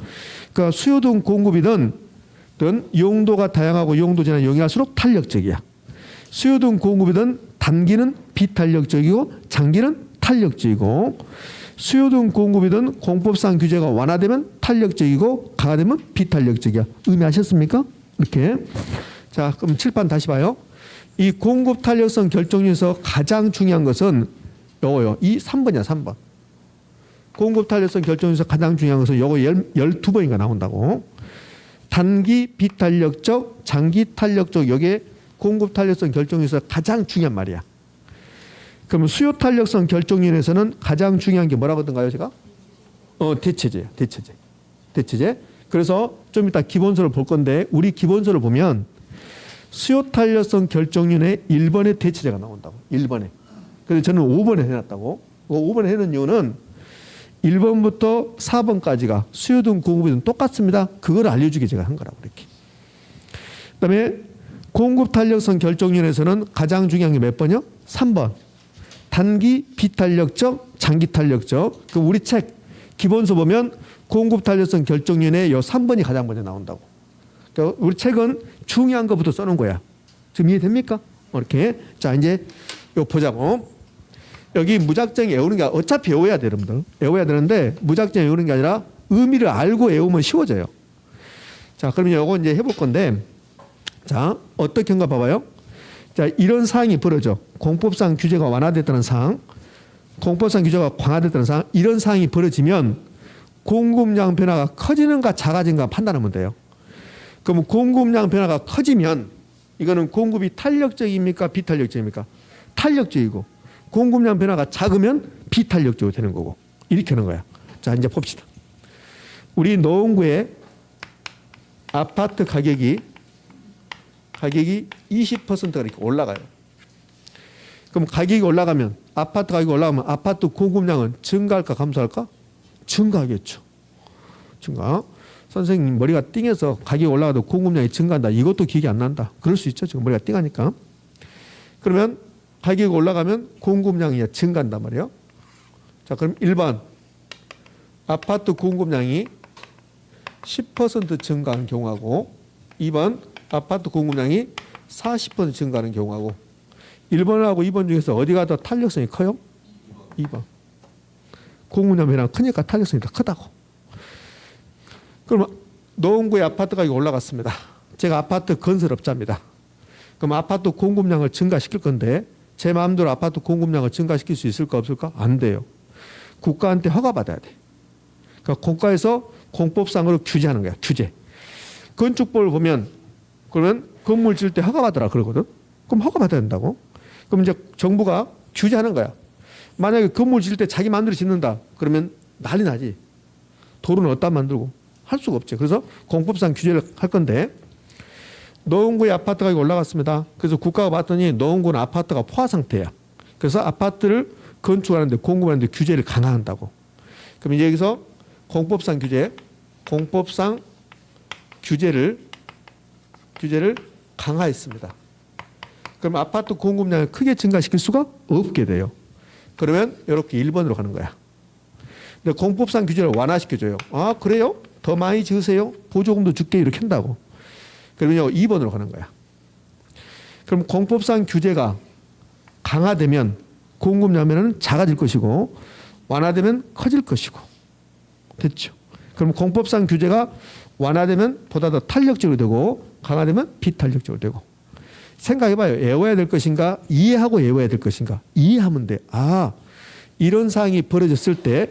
그러니까 수요든 공급이든 용도가 다양하고 용도제한 용이할수록 탄력적이야. 수요든 공급이든 단기는 비탄력적이고 장기는 탄력적이고 수요든 공급이든 공법상 규제가 완화되면 탄력적이고 강화되면 비탄력적이야. 의미하셨습니까? 이렇게. 자, 그럼 칠판 다시 봐요. 이 공급 탄력성 결정률에서 가장 중요한 것은 요거요. 이 3번이야, 3번. 공급 탄력성 결정률에서 가장 중요한 것은 요거 12번인가 나온다고. 단기 비탄력적, 장기 탄력적, 요게 공급 탄력성 결정률에서 가장 중요한 말이야. 그러면 수요 탄력성 결정률에서는 가장 중요한 게 뭐라고 하던가요, 제가? 대체제예요. 대체제. 그래서 좀 이따 기본서를 볼 건데 우리 기본서를 보면 수요 탄력성 결정률에 1번의 대체제가 나온다고. 1번에. 그래서 저는 5번에 해놨다고. 5번에 해놓은 이유는 1번부터 4번까지가 수요든 공급이든 똑같습니다. 그걸 알려주기 제가 한 거라고 이렇게. 그다음에 공급 탄력성 결정률에서는 가장 중요한 게 몇 번이요? 3번. 단기 비탄력적, 장기 탄력적. 그럼 우리 책 기본서 보면 공급 탄력성 결정률에 요 3번이 가장 먼저 나온다고. 그러니까 우리 책은 중요한 것부터 써놓은 거야. 지금 이해됩니까? 이렇게. 자, 이제 요 보자고. 여기 무작정 외우는 게 어차피 외워야 돼, 여러분들. 외워야 되는데 무작정 외우는 게 아니라 의미를 알고 외우면 쉬워져요. 자, 그러면 요거 이제 해볼 건데 자, 어떻게인가 봐봐요. 자, 이런 사항이 벌어져. 공법상 규제가 완화됐다는 사항, 공법상 규제가 강화됐다는 사항, 이런 사항이 벌어지면 공급량 변화가 커지는가 작아지는가 판단하면 돼요. 그러면 공급량 변화가 커지면 이거는 공급이 탄력적입니까? 비탄력적입니까? 탄력적이고 공급량 변화가 작으면 비탄력적으로 되는 거고 이렇게 하는 거야. 자, 이제 봅시다. 우리 노원구에 아파트 가격이 20%가 이렇게 올라가요. 그럼 가격이 올라가면 아파트 가격이 올라가면 아파트 공급량은 증가할까 감소할까? 증가하겠죠. 증가. 선생님 머리가 띵해서 가격이 올라가도 공급량이 증가한다. 이것도 기억이 안 난다. 그럴 수 있죠. 지금 머리가 띵하니까. 그러면 가격이 올라가면 공급량이 증가한단 말이에요. 자, 그럼 1번 아파트 공급량이 10% 증가하는 경우하고 2번 아파트 공급량이 40% 증가하는 경우하고 1번하고 2번 중에서 어디가 더 탄력성이 커요? 2번. 공급량 변화가 크니까 탄력성이 더 크다고. 그럼 노원구의 아파트 가격이 올라갔습니다. 제가 아파트 건설업자입니다. 그럼 아파트 공급량을 증가시킬 건데 제 마음대로 아파트 공급량을 증가시킬 수 있을까 없을까? 안 돼요. 국가한테 허가받아야 돼. 그러니까 국가에서 공법상으로 규제하는 거야. 규제. 건축법을 보면 그러면 건물 지을 때 허가받으라 그러거든. 그럼 허가받아야 된다고. 그럼 이제 정부가 규제하는 거야. 만약에 건물 지을 때 자기 마음대로 짓는다. 그러면 난리 나지. 도로는 어디다 만들고 할 수가 없죠. 그래서 공법상 규제를 할 건데 노원구의 아파트 가격이 올라갔습니다. 그래서 국가가 봤더니 노원구는 아파트가 포화 상태야. 그래서 아파트를 건축하는데 공급하는데 규제를 강화한다고. 그럼 이제 여기서 공법상 규제를 강화했습니다. 그럼 아파트 공급량을 크게 증가시킬 수가 없게 돼요. 그러면 이렇게 1번으로 가는 거야. 근데 공법상 규제를 완화시켜줘요. 아 그래요? 더 많이 지으세요? 보조금도 줄게 이렇게 한다고. 그러면 2번으로 가는 거야. 그럼 공법상 규제가 강화되면 공급량은 작아질 것이고 완화되면 커질 것이고. 됐죠? 그럼 공법상 규제가 완화되면 보다 더 탄력적으로 되고 강화되면 비탄력적으로 되고. 생각해봐요. 외워야 될 것인가 이해하고 외워야 될 것인가. 이해하면 돼. 아 이런 상황이 벌어졌을 때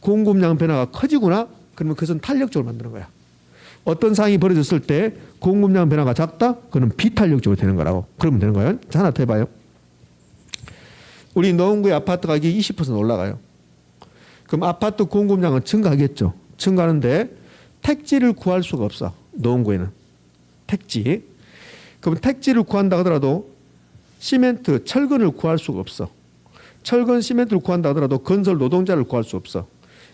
공급량 변화가 커지구나. 그러면 그것은 탄력적으로 만드는 거야. 어떤 상황이 벌어졌을 때 공급량 변화가 작다? 그건 비탄력적으로 되는 거라고. 그러면 되는 거예요. 자, 하나 더 해봐요. 우리 노원구의 아파트 가격이 20% 올라가요. 그럼 아파트 공급량은 증가하겠죠. 증가하는데 택지를 구할 수가 없어. 노원구에는. 택지. 그럼 택지를 구한다 하더라도 시멘트, 철근을 구할 수가 없어. 철근, 시멘트를 구한다 하더라도 건설 노동자를 구할 수 없어.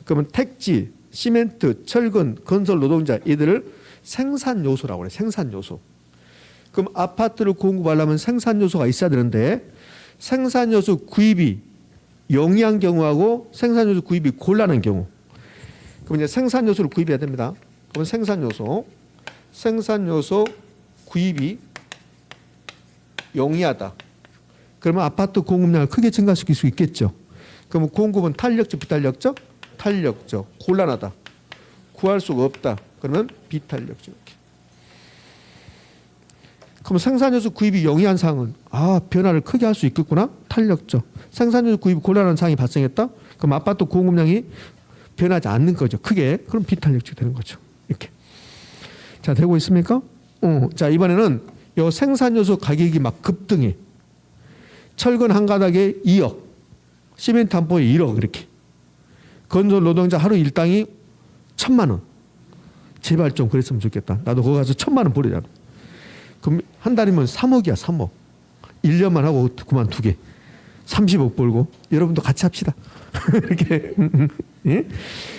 그러면 택지, 시멘트, 철근, 건설 노동자 이들을 생산 요소라고 그래. 생산 요소. 그럼 아파트를 공급하려면 생산 요소가 있어야 되는데 생산 요소 구입이 용이한 경우하고 생산 요소 구입이 곤란한 경우. 그럼 이제 생산 요소를 구입해야 됩니다. 그러면 생산 요소 구입이 용이하다. 그러면 아파트 공급량을 크게 증가시킬 수 있겠죠. 그러면 공급은 탄력적, 비탄력적? 탄력적. 곤란하다. 구할 수가 없다. 그러면 비탄력적. 그럼 생산요소 구입이 용이한 상황은 변화를 크게 할 수 있겠구나. 탄력적. 생산요소 구입이 곤란한 상황이 발생했다. 그럼 아파트 공급량이 변하지 않는 거죠. 크게. 그럼 비탄력적 되는 거죠. 이렇게. 자, 되고 있습니까? 자, 이번에는 요 생산요소 가격이 막 급등해. 철근 한 가닥에 2억, 시멘트 한 포에 1억 이렇게. 건설 노동자 하루 일당이 1,000만 원. 제발 좀 그랬으면 좋겠다. 나도 거기 가서 1,000만 원 벌어야 돼. 그럼 한 달이면 3억이야, 3억. 1년만 하고 그만두게. 30억 벌고. 여러분도 같이 합시다. 이렇게. 예?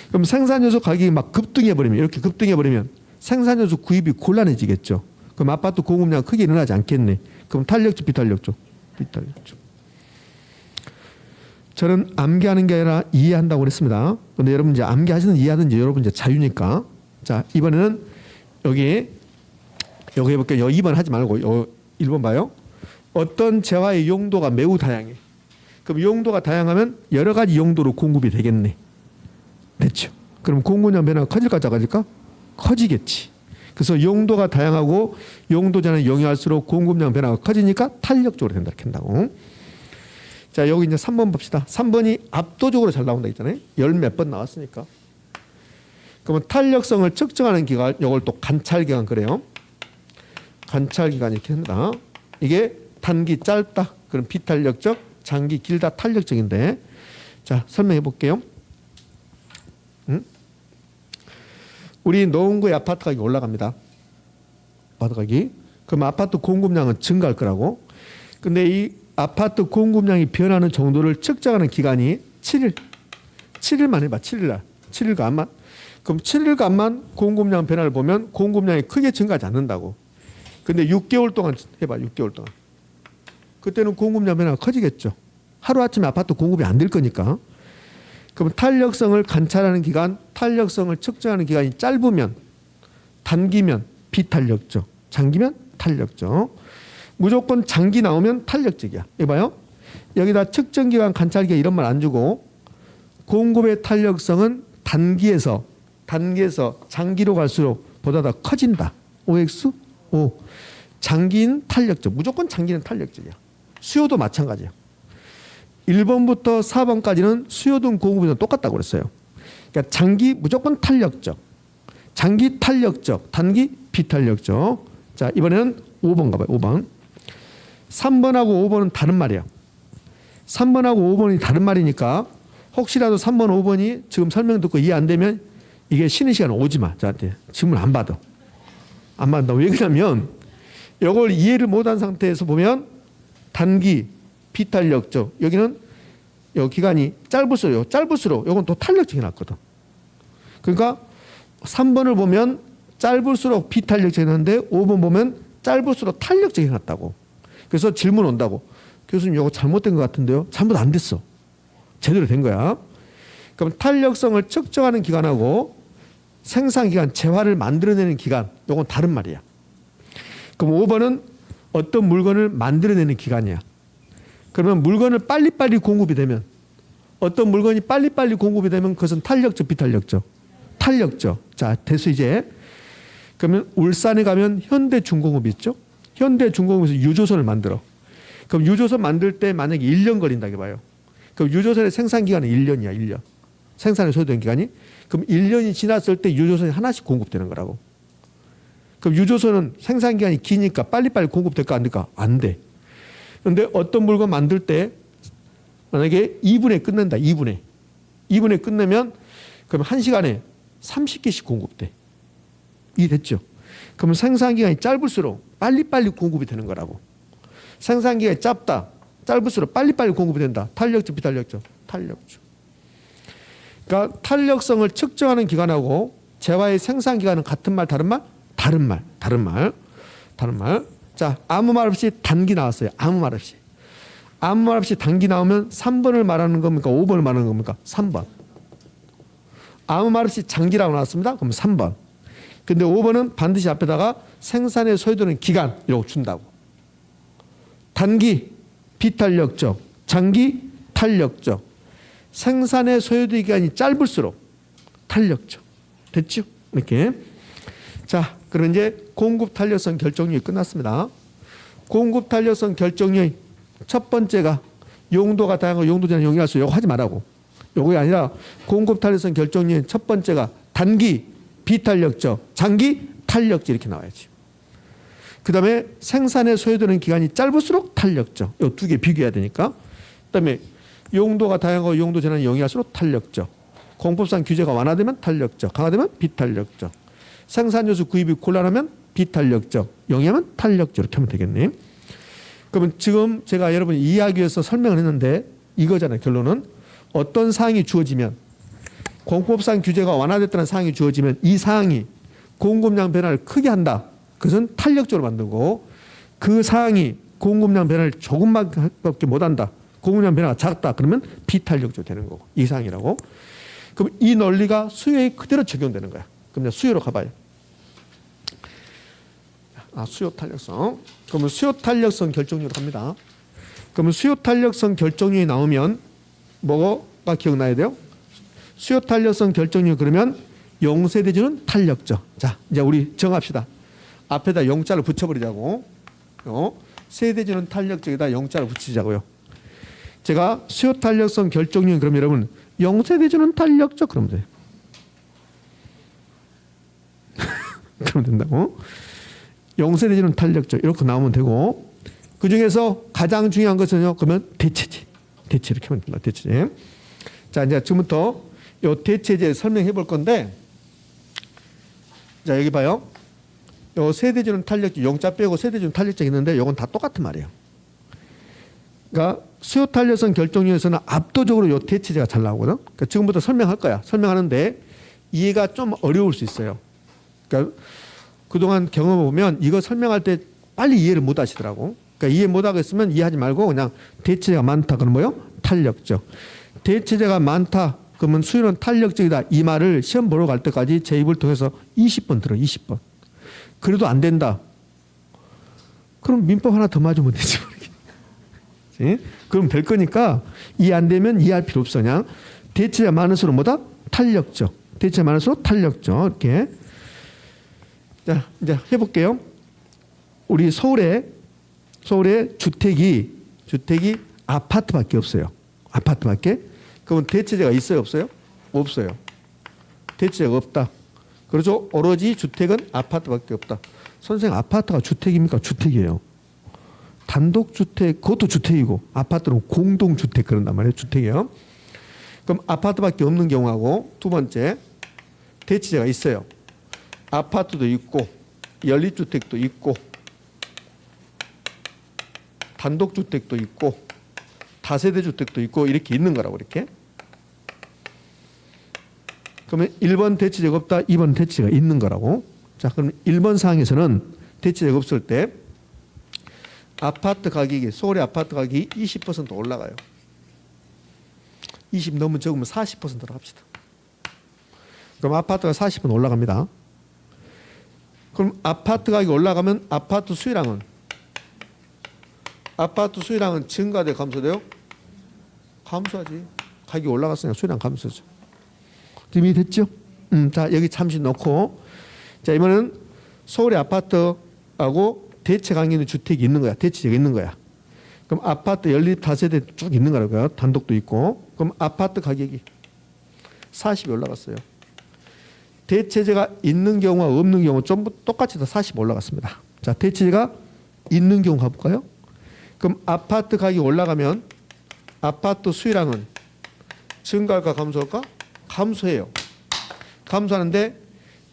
그럼 생산요소 가격이 막 급등해버리면, 이렇게 급등해버리면 생산요소 구입이 곤란해지겠죠. 그럼 아파트 공급량 크게 일어나지 않겠네. 그럼 탄력적, 비탄력적? 비탄력적. 저는 암기하는 게 아니라 이해한다고 그랬습니다. 그런데 여러분 이제 암기하시든 이해하든지 여러분 이제 자유니까. 자, 이번에는 여기 해볼게요. 2번 하지 말고 1번 봐요. 어떤 재화의 용도가 매우 다양해. 그럼 용도가 다양하면 여러 가지 용도로 공급이 되겠네. 됐죠. 그럼 공급량 변화가 커질까 작아질까? 커지겠지. 그래서 용도가 다양하고 용도 전환이 용이할수록 공급량 변화가 커지니까 탄력적으로 된다. 이렇게 한다고. 자, 여기 이제 3번 봅시다. 3번이 압도적으로 잘 나온다 있잖아요. 열 몇 번 나왔으니까. 그러면 탄력성을 측정하는 기간, 이걸 또 관찰기간 그래요. 관찰기간 이렇게 한다. 이게 단기 짧다. 그럼 비탄력적, 장기 길다 탄력적인데. 자, 설명해 볼게요. 우리 노원구의 아파트 가격이 올라갑니다. 아파트 가격이. 그럼 아파트 공급량은 증가할 거라고. 근데 이 아파트 공급량이 변하는 정도를 측정하는 기간이 7일. 7일만 해봐. 7일날. 7일간만. 그럼 7일간만 공급량 변화를 보면 공급량이 크게 증가하지 않는다고. 근데 6개월 동안 해봐. 6개월 동안. 그때는 공급량 변화가 커지겠죠. 하루아침에 아파트 공급이 안 될 거니까. 그럼 탄력성을 관찰하는 기간, 탄력성을 측정하는 기간이 짧으면, 단기면 비탄력적, 장기면 탄력적. 무조건 장기 나오면 탄력적이야. 이봐요. 여기다 측정기간 관찰기간 이런 말 안 주고 공급의 탄력성은 단기에서 장기로 갈수록 보다 더 커진다. OX? O. 장기인 탄력적. 무조건 장기는 탄력적이야. 수요도 마찬가지야. 1번부터 4번까지는 수요 등 공급은 똑같다고 그랬어요. 그러니까 장기 무조건 탄력적. 장기 탄력적. 단기 비탄력적. 자, 이번에는 5번 가봐요. 5번. 3번하고 5번은 다른 말이야. 3번하고 5번이 다른 말이니까 혹시라도 3번, 5번이 지금 설명 듣고 이해 안 되면 이게 쉬는 시간 오지 마. 저한테 질문 안 받아. 안 받는다. 왜 그러냐면 이걸 이해를 못한 상태에서 보면 단기 비탄력적. 여기는 요 기간이 짧을수록 이건 또 탄력적이 낫거든. 그러니까 3번을 보면 짧을수록 비탄력적이 낫는데 5번 보면 짧을수록 탄력적이 낫다고. 그래서 질문 온다고. 교수님 이거 잘못된 것 같은데요. 잘못 안 됐어. 제대로 된 거야. 그럼 탄력성을 측정하는 기간하고 생산기간, 재화를 만들어내는 기간, 이건 다른 말이야. 그럼 5번은 어떤 물건을 만들어내는 기간이야. 그러면 물건을 빨리빨리 공급이 되면 어떤 물건이 빨리빨리 공급이 되면 그것은 탄력적, 비탄력적? 탄력적. 자, 됐어 이제. 그러면 울산에 가면 현대중공업이 있죠. 현대중공업에서 유조선을 만들어. 그럼 유조선 만들 때 만약에 1년 걸린다고 봐요. 그럼 유조선의 생산기간은 1년이야. 1년. 생산에 소요된 기간이. 그럼 1년이 지났을 때 유조선이 하나씩 공급되는 거라고. 그럼 유조선은 생산기간이 기니까 빨리빨리 공급될까 안 될까? 안 돼. 그런데 어떤 물건 만들 때 만약에 2분에 끝낸다. 2분에 끝내면 그럼 1시간에 30개씩 공급돼. 이해됐죠? 그러면 생산기간이 짧을수록 빨리빨리 공급이 되는 거라고. 생산기간이 짧을수록 빨리빨리 공급이 된다. 탄력적, 비탄력적? 탄력적. 그러니까 탄력성을 측정하는 기간하고 재화의 생산기간은 같은 말, 다른 말? 다른 말. 자, 아무 말 없이 단기 나왔어요. 아무 말 없이 단기 나오면 3번을 말하는 겁니까? 5번을 말하는 겁니까? 3번. 아무 말 없이 장기라고 나왔습니다. 그럼 3번. 근데 5번은 반드시 앞에다가 생산에 소요되는 기간 이라고 준다고. 단기 비탄력적, 장기 탄력적. 생산에 소요되는 기간이 짧을수록 탄력적. 됐죠? 이렇게. 자, 그러면 이제 공급 탄력성 결정률이 끝났습니다. 공급 탄력성 결정률 첫 번째가 용도가 다양하고 용도제한 용이할 수 요거 하지 말라고. 요거 아니라 공급 탄력성 결정률 첫 번째가 단기 비탄력적, 장기 탄력적 이렇게 나와야지. 그다음에 생산에 소요되는 기간이 짧을수록 탄력적. 요 두 개 비교해야 되니까. 그다음에 용도가 다양하고 용도 제한이 영위할수록 탄력적. 공법상 규제가 완화되면 탄력적, 강화되면 비탄력적. 생산 요소 구입이 곤란하면 비탄력적, 영위하면 탄력적 이렇게 하면 되겠네. 그러면 지금 제가 여러분이 이해하기 위해서 설명을 했는데 이거잖아요. 결론은 어떤 사항이 주어지면 공법상 규제가 완화됐다는 사항이 주어지면 이 사항이 공급량 변화를 크게 한다. 그것은 탄력적으로 만들고 그 사항이 공급량 변화를 조금밖에 못한다. 공급량 변화가 작다. 그러면 비탄력적으로 되는 거고 이 사항이라고. 그럼 이 논리가 수요에 그대로 적용되는 거야. 그럼 수요로 가봐요. 수요 탄력성. 그러면 수요 탄력성 결정률로 갑니다. 그러면 수요 탄력성 결정률이 나오면 뭐가 기억나야 돼요? 수요 탄력성 결정률 그러면 용세대주는 탄력적. 자, 이제 우리 정합시다. 앞에다 영자를 붙여버리자고. 세대주는 탄력적이다. 영자를 붙이자고요. 제가 수요 탄력성 결정률 그럼 여러분 용세대주는 탄력적 그러면 돼요. 그러면 된다고. 용세대주는 탄력적 이렇게 나오면 되고 그 중에서 가장 중요한 것은요. 그러면 대체제. 대체 이렇게 하면 된다. 대체제. 자, 이제 지금부터 이 대체제 설명해 볼 건데 자, 여기 봐요. 요 세대주는 탄력적, 용자 빼고 세대주는 탄력적 있는데 이건 다 똑같은 말이에요. 그러니까 수요 탄력성 결정률에서는 압도적으로 요 대체제가 잘 나오거든. 그러니까 지금부터 설명할 거야. 설명하는데 이해가 좀 어려울 수 있어요. 그러니까 그동안 경험해 보면 이거 설명할 때 빨리 이해를 못 하시더라고. 그러니까 이해 못 하겠으면 이해하지 말고 그냥 대체제가 많다. 그러면 뭐요? 탄력적. 대체제가 많다. 그러면 수요는 탄력적이다. 이 말을 시험 보러 갈 때까지 제 입을 통해서 20번 들어. 20번. 그래도 안 된다. 그럼 민법 하나 더 맞으면 되지. 그럼 될 거니까 이해 안 되면 이해할 필요 없어. 그냥 대체제가 많을수록 뭐다? 탄력적. 대체제가 많을수록 탄력적. 이렇게. 자, 이제 해볼게요. 우리 서울에 주택이 아파트밖에 없어요. 아파트밖에. 그러면 대체제가 있어요, 없어요? 없어요. 대체제가 없다. 그렇죠? 오로지 주택은 아파트밖에 없다. 선생님, 아파트가 주택입니까? 주택이에요. 단독주택, 그것도 주택이고, 아파트는 공동주택 그런단 말이에요. 주택이에요. 그럼 아파트밖에 없는 경우하고, 두 번째, 대체제가 있어요. 아파트도 있고, 연립주택도 있고, 단독주택도 있고, 다세대주택도 있고, 이렇게 있는 거라고, 이렇게. 그러면 1번 대체제가 없다, 2번 대체제가 있는 거라고. 자, 그럼 1번 사항에서는 대체제가 없을 때 아파트 가격이, 서울의 아파트 가격이 20% 올라가요. 20 너무 적으면 40%로 합시다. 그럼 아파트가 40% 올라갑니다. 그럼 아파트 가격이 올라가면 아파트 수요량은 증가돼, 감소돼요? 감소하지. 가격이 올라갔으니까 수요량 감소죠. 이미 됐죠? 자, 여기 잠시 놓고, 자, 이번에는 서울의 아파트하고 대체 관계 있는 주택이 있는 거야. 대체제가 있는 거야. 그럼 아파트 연립 다세대 쭉 있는 거라고요. 단독도 있고. 그럼 아파트 가격이 40이 올라갔어요. 대체제가 있는 경우와 없는 경우 전부 똑같이 다 40 올라갔습니다. 자, 대체제가 있는 경우 가볼까요? 그럼 아파트 가격이 올라가면 아파트 수요량은 증가할까 감소할까? 감소해요. 감소하는데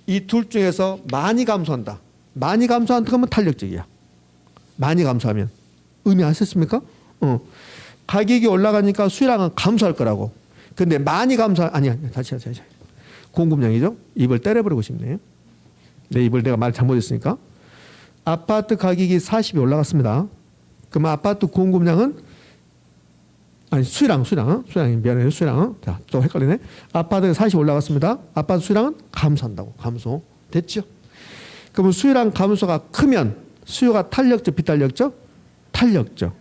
이 둘 중에서 많이 감소한다. 많이 감소한다 그러면 탄력적이야. 많이 감소하면. 의미 아셨습니까? 가격이 올라가니까 수요량은 감소할 거라고. 근데 많이 아니야. 다시. 공급량이죠. 입을 때려버리고 싶네요. 내 입을 내가 말 잘못했으니까. 아파트 가격이 40이 올라갔습니다. 그럼 아파트 공급량은 수요량이 미안해요. 수요량. 자, 또 헷갈리네. 아파트가 40 올라갔습니다. 아파트 수요량은 감소한다고. 감소. 됐죠? 그러면 수요량 감소가 크면 수요가 탄력적, 비탄력적? 탄력적.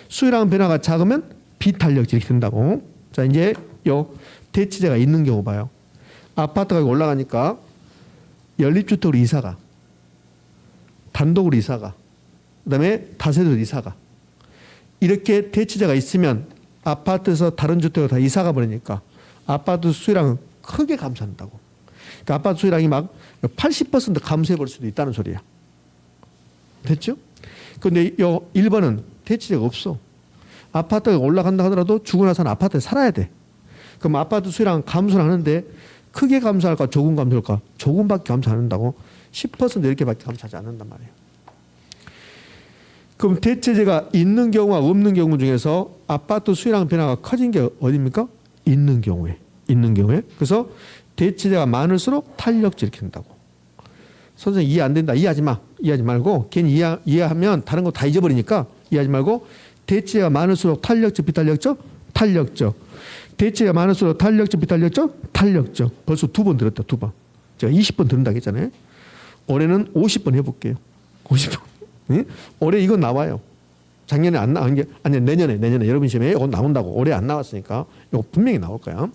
수요량 변화가 작으면 비탄력적 이렇게 된다고. 자, 이제 요 대체제가 있는 경우 봐요. 아파트가 올라가니까 연립주택으로 이사가, 단독으로 이사가, 그다음에 다세대로 이사가. 이렇게 대체제가 있으면 아파트에서 다른 주택으로 다 이사가 버리니까 아파트 수요량은 크게 감소한다고. 그러니까 아파트 수요량이 막 80% 감소해 버릴 수도 있다는 소리야. 됐죠? 그런데 요 1번은 대체제가 없어. 아파트가 올라간다 하더라도 죽고 나서는 아파트에 살아야 돼. 그럼 아파트 수요량은 감소를 하는데 크게 감소할까 조금 감소할까? 조금밖에 감소 안 한다고. 10% 이렇게밖에 감소하지 않는단 말이에요. 그럼 대체제가 있는 경우와 없는 경우 중에서 아파트 수요량 변화가 커진 게 어디입니까? 있는 경우에. 그래서 대체제가 많을수록 탄력적 이렇게 된다고. 선생님 이해 안 된다. 이해하지 마. 이해하지 말고 괜히 이해하면 다른 거 다 잊어버리니까 이해하지 말고 대체제가 많을수록 탄력적, 비탄력적? 탄력적. 대체가 많을수록 탄력적, 비탄력적? 탄력적. 벌써 2번 들었다. 2번. 제가 20번 들은다고 했잖아요. 올해는 50번 해볼게요. 50번. 네? 올해 이거 나와요. 작년에 안 나온 게 아니 내년에 여러분 시험에 이거 나온다고. 올해 안 나왔으니까 이거 분명히 나올 거야.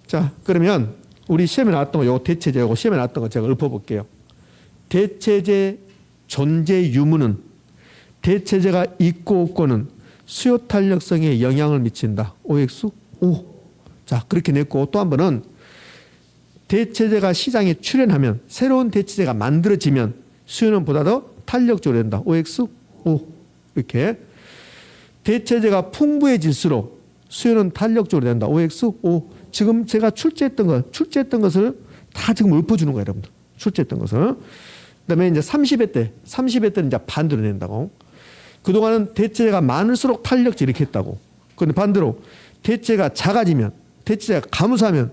자, 그러면 우리 시험에 나왔던 거, 요 대체제하고 시험에 나왔던 거 제가 읊어볼게요. 대체제 존재 유무는 대체제가 있고 없고는 수요 탄력성에 영향을 미친다. OX? O. 자, 그렇게 냈고 또 한 번은 대체제가 시장에 출현하면 새로운 대체제가 만들어지면 수요는 보다 더 탄력적으로 된다. OX? O. 이렇게. 대체제가 풍부해질수록 수요는 탄력적으로 된다. OX? O. 지금 제가 출제했던 것을 다 지금 읊어주는 거예요, 여러분들. 출제했던 것을. 그 다음에 이제 30회 때는 이제 반대로 낸다고. 그동안은 대체제가 많을수록 탄력적 이렇게 했다고. 그런데 반대로 대체가 작아지면, 대체가 감소하면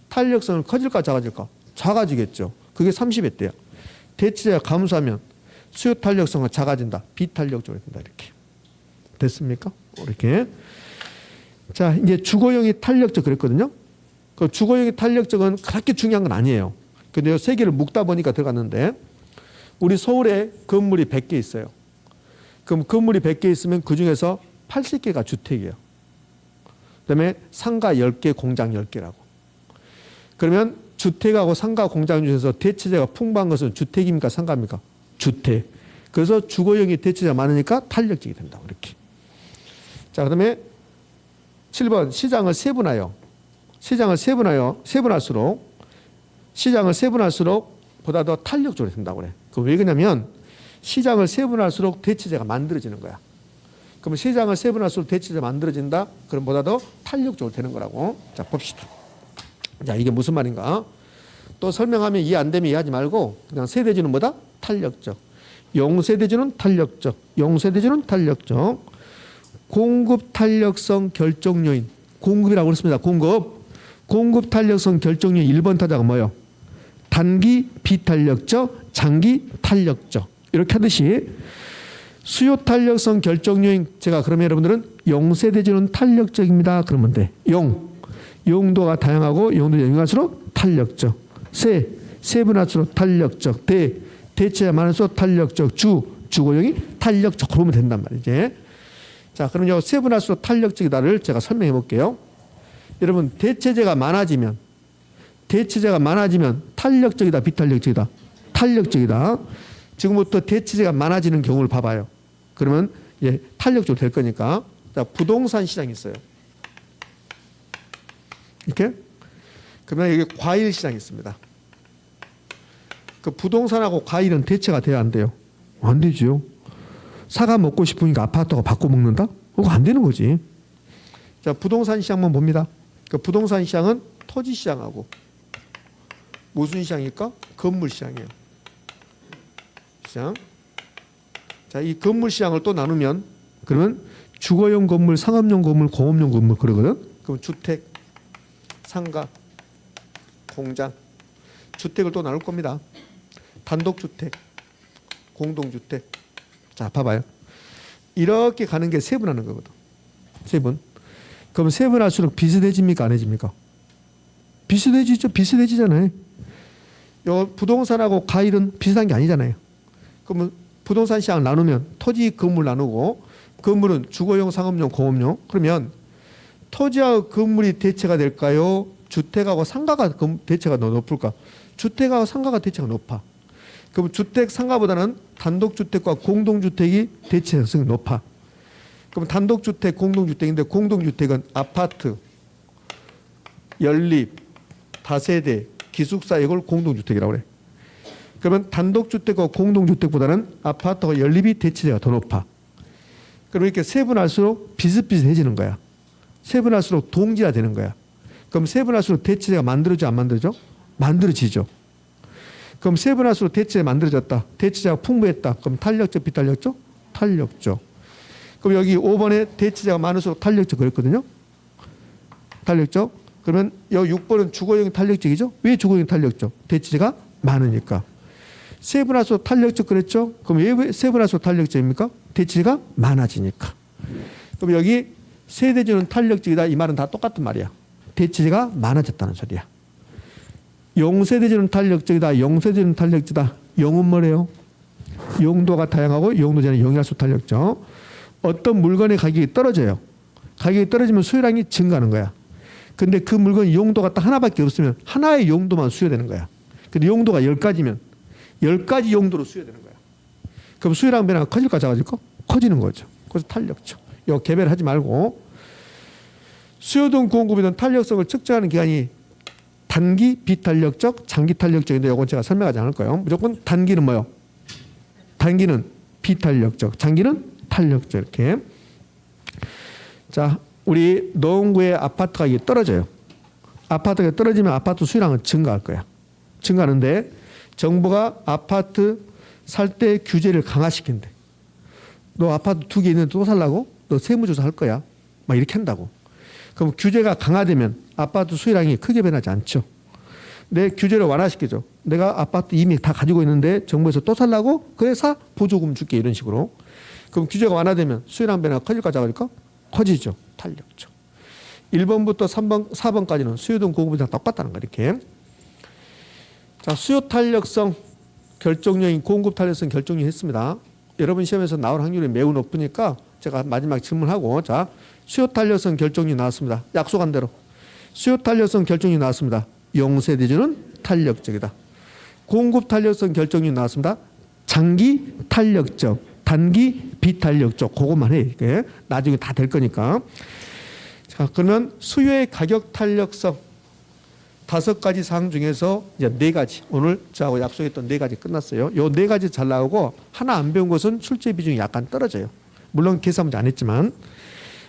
탄력성은 커질까 작아질까? 작아지겠죠. 그게 30회 때야. 대체가 감소하면 수요 탄력성은 작아진다. 비탄력적으로 된다. 이렇게. 됐습니까? 이렇게. 자, 이제 주거용이 탄력적 그랬거든요. 그 주거용이 탄력적은 그렇게 중요한 건 아니에요. 근데 세 개를 묶다 보니까 들어갔는데 우리 서울에 건물이 100개 있어요. 그럼 건물이 100개 있으면 그 중에서 80개가 주택이에요. 그다음에 상가 10개, 공장 10개라고. 그러면 주택하고 상가, 공장 중에서 대체제가 풍부한 것은 주택입니까? 상가입니까? 주택. 그래서 주거용이 대체제가 많으니까 탄력적이 된다고 이렇게. 자, 그다음에 7번 시장을 세분화요. 시장을 세분할수록 보다 더 탄력적으로 된다고 그래. 그 왜 그러냐면 시장을 세분할수록 대체제가 만들어지는 거야. 그럼 시장을 세분할수록 대체제가 만들어진다. 그럼 보다 더 탄력적으로 되는 거라고. 자, 봅시다. 자, 이게 무슨 말인가? 또 설명하면 이해 안 되면 이해하지 말고 그냥 세대주는 뭐다? 탄력적. 용세대주는 탄력적. 용세대주는 탄력적. 공급 탄력성 결정 요인. 공급이라고 그랬습니다. 공급 탄력성 결정 요인 1번 타자가 뭐예요? 단기 비탄력적, 장기 탄력적. 이렇게 하듯이 수요 탄력성 결정 요인 제가 그러면 여러분들은 용세대주는 탄력적입니다. 그러면 돼. 용도가 다양하고 용도가 영할수록 탄력적. 세분할수록 탄력적. 대체가 많을수록 탄력적. 주거용이 탄력적. 그러면 된단 말이지. 자, 그럼 요 세분할수록 탄력적이다를 제가 설명해 볼게요. 여러분 대체제가 많아지면 탄력적이다, 비탄력적이다? 탄력적이다. 지금부터 대체제가 많아지는 경우를 봐봐요. 그러면 탄력적으로 될 거니까. 자, 부동산 시장이 있어요. 이렇게. 그러면 여기 과일 시장이 있습니다. 그 부동산하고 과일은 대체가 돼야 안 돼요? 안 되죠. 사과 먹고 싶으니까 아파트가 바꿔 먹는다? 그거 안 되는 거지. 자, 부동산 시장만 봅니다. 그 부동산 시장은 토지 시장하고 무슨 시장일까? 건물 시장이에요. 시장. 자, 이 건물 시장을 또 나누면 그러면 주거용 건물, 상업용 건물, 공업용 건물 그러거든. 그럼 주택, 상가, 공장, 주택을 또 나눌 겁니다. 단독주택, 공동주택. 자, 봐봐요. 이렇게 가는 게 세분하는 거거든. 세분. 그럼 세분할수록 비슷해집니까? 안 해집니까? 비슷해지죠. 비슷해지잖아요. 요 부동산하고 과일은 비슷한 게 아니잖아요. 그러면 부동산 시장 나누면 토지 건물 나누고 건물은 주거용, 상업용, 공업용. 그러면 토지하고 건물이 대체가 될까요? 주택하고 상가가 대체가 더 높을까? 주택하고 상가가 대체가 높아. 그럼 주택 상가보다는 단독주택과 공동주택이 대체성이 높아. 그럼 단독주택, 공동주택인데 공동주택은 아파트, 연립, 다세대, 기숙사 이걸 공동주택이라고 그래. 그러면 단독주택과 공동주택보다는 아파트와 연립이 대체제가 더 높아. 그럼 이렇게 세분할수록 비슷비슷해지는 거야. 세분할수록 동지화 되는 거야. 그럼 세분할수록 대체제가 만들어져 안 만들어져? 만들어지죠. 그럼 세분할수록 대체제가 만들어졌다. 대체제가 풍부했다. 그럼 탄력적, 비탄력적? 탄력적. 그럼 여기 5번에 대체제가 많을수록 탄력적 그랬거든요. 탄력적. 그러면 여기 6번은 주거용 탄력적이죠. 왜 주거용 탄력적? 대체제가 많으니까. 세분할수록 탄력적 그랬죠. 그럼 왜 세분할수록 탄력적입니까? 대체제가 많아지니까. 그럼 여기 세대주는 탄력적이다. 이 말은 다 똑같은 말이야. 대체제가 많아졌다는 소리야. 용세대주는 탄력적이다. 용세대주는 탄력적이다. 용은 뭐래요? 용도가 다양하고 용도제는 영위할수록 탄력적. 어떤 물건의 가격이 떨어져요. 가격이 떨어지면 수요량이 증가하는 거야. 근데 그 물건 용도가 딱 하나밖에 없으면 하나의 용도만 수요되는 거야. 근데 용도가 10가지면 10가지 용도로 수요되는 거야. 그럼 수요량 변화가 커질까 작아질까? 커지는 거죠. 그래서 탄력적. 이거 개별하지 말고 수요든 공급이든 탄력성을 측정하는 기간이 단기 비탄력적, 장기 탄력적인데 이건 제가 설명하지 않을 거예요. 무조건 단기는 뭐요? 단기는 비탄력적, 장기는 탄력적 이렇게. 자, 우리 노원구의 아파트 가격이 떨어져요. 아파트가 떨어지면 아파트 수요량은 증가할 거야. 증가하는데 정부가 아파트 살 때 규제를 강화시킨대. 너 아파트 2개 있는데 또 살라고? 너 세무조사 할 거야. 막 이렇게 한다고. 그럼 규제가 강화되면 아파트 수요량이 크게 변하지 않죠. 내 규제를 완화시키죠. 내가 아파트 이미 다 가지고 있는데 정부에서 또 살라고? 그래서 보조금 줄게 이런 식으로. 그럼 규제가 완화되면 수요량 변화가 커질까 작아질까? 커지죠. 탄력적. 1번부터 3번, 4번까지는 수요든 공급이랑 똑같다는 거 이렇게. 자, 수요 탄력성 결정요인, 공급 탄력성 결정요인 했습니다. 여러분 시험에서 나올 확률이 매우 높으니까 제가 마지막 질문하고 자, 수요 탄력성 결정요인 나왔습니다. 약속한 대로. 수요 탄력성 결정요인 나왔습니다. 용세대주는 탄력적이다. 공급 탄력성 결정요인 나왔습니다. 장기 탄력적, 단기 비탄력적, 그것만 해. 이게 나중에 다 될 거니까. 자, 그러면 수요의 가격 탄력성 5가지 사항 중에서 이제 4가지, 오늘 저하고 약속했던 4가지 끝났어요. 요 4가지 잘 나오고 하나 안 배운 것은 출제 비중이 약간 떨어져요. 물론 계산 문제 안 했지만.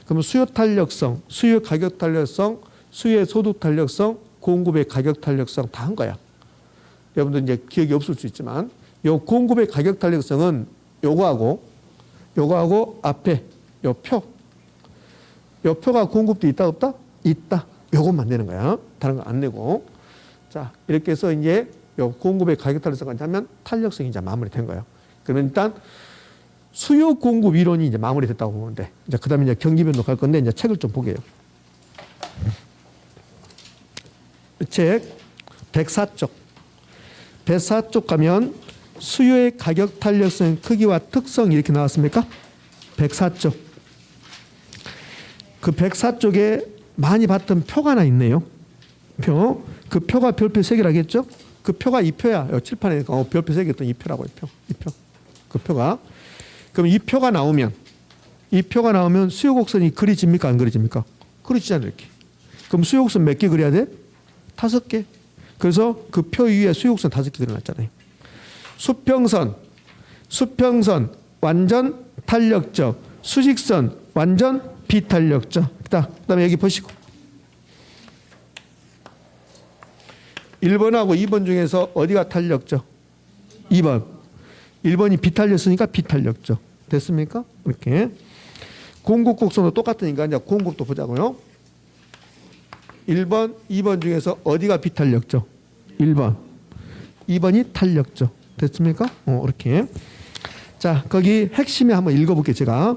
그러면 수요 탄력성, 수요 가격 탄력성, 수요의 소득 탄력성, 공급의 가격 탄력성 다 한 거야. 여러분들 이제 기억이 없을 수 있지만 요 공급의 가격 탄력성은 요거하고 앞에 요 표가 공급도 있다 없다? 있다. 요것만 내는 거야. 다른 거 안 내고. 자, 이렇게 해서 이제 요 공급의 가격 탄력성까지 하면 탄력성이 이제 마무리된 거예요. 그러면 일단 수요 공급 이론이 이제 마무리됐다고 보면 돼. 이제 그다음에 이제 경기 변동 갈 건데 이제 책을 좀 보게요. 책 104쪽. 104쪽 가면 수요의 가격 탄력성 크기와 특성 이렇게 나왔습니까? 104쪽. 그 104쪽에 많이 봤던 표가 하나 있네요. 표. 그 표가 별표 3개라고 했죠? 그 표가 이 표야. 칠판에 별표 3개 있던 이 표라고 이 표. 그 표가. 그럼 이 표가 나오면 수요 곡선이 그려집니까? 안 그려집니까? 그려지잖아요. 이렇게. 그럼 수요 곡선 몇 개 그려야 돼? 5개. 그래서 그 표 위에 수요 곡선 5개 그려놨잖아요. 수평선 완전 탄력적, 수직선 완전 비탄력적. 그다음에 여기 보시고 1번하고 2번 중에서 어디가 탄력적? 2번. 1번이 비탄력성이니까 비탄력적. 됐습니까? 이렇게. 공급 곡선도 똑같으니까 이제 공급도 보자고요. 1번, 2번 중에서 어디가 비탄력적? 1번. 2번이 탄력적. 됐습니까? 이렇게. 자, 거기 핵심에 한번 읽어볼게요. 제가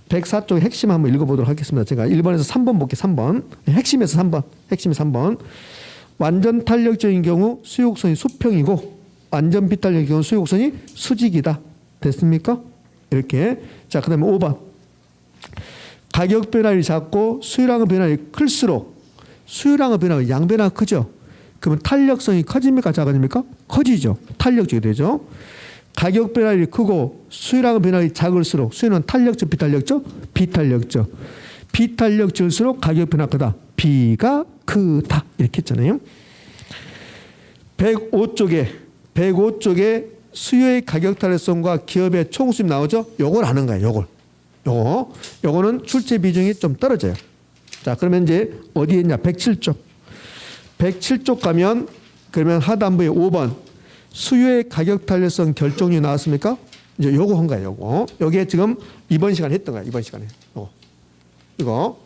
104쪽 핵심 한번 읽어보도록 하겠습니다. 제가 1번에서 3번 볼게요. 3번. 핵심에서 3번. 핵심이 3번. 완전 탄력적인 경우 수요곡선이 수평이고 완전 비탄력적인 경우 수요곡선이 수직이다. 됐습니까? 이렇게. 자, 그 다음에 5번. 가격 변화율이 작고 수요량의 변화율이 클수록 수요량의 변화가 양 변화가 크죠. 그러면 탄력성이 커집니까? 작아집니까? 커지죠. 탄력적이 되죠. 가격 변화율이 크고 수요량의 변화율이 작을수록 수요는 탄력적, 비탄력적? 비탄력적. 비탄력적일수록 가격 변화가 크다. B가 크다. 이렇게 했잖아요. 105쪽에 수요의 가격 탄력성과 기업의 총수입 나오죠? 요걸 아는 거예요. 요거는 출제 비중이 좀 떨어져요. 자, 그러면 이제 어디에 있냐? 107쪽. 107쪽 가면 그러면 하단부에 5번 수요의 가격 탄력성 결정률 나왔습니까? 이제 요거 한 거예요. 요게 지금 이번 시간에 했던 거야. 이번 시간에. 이거.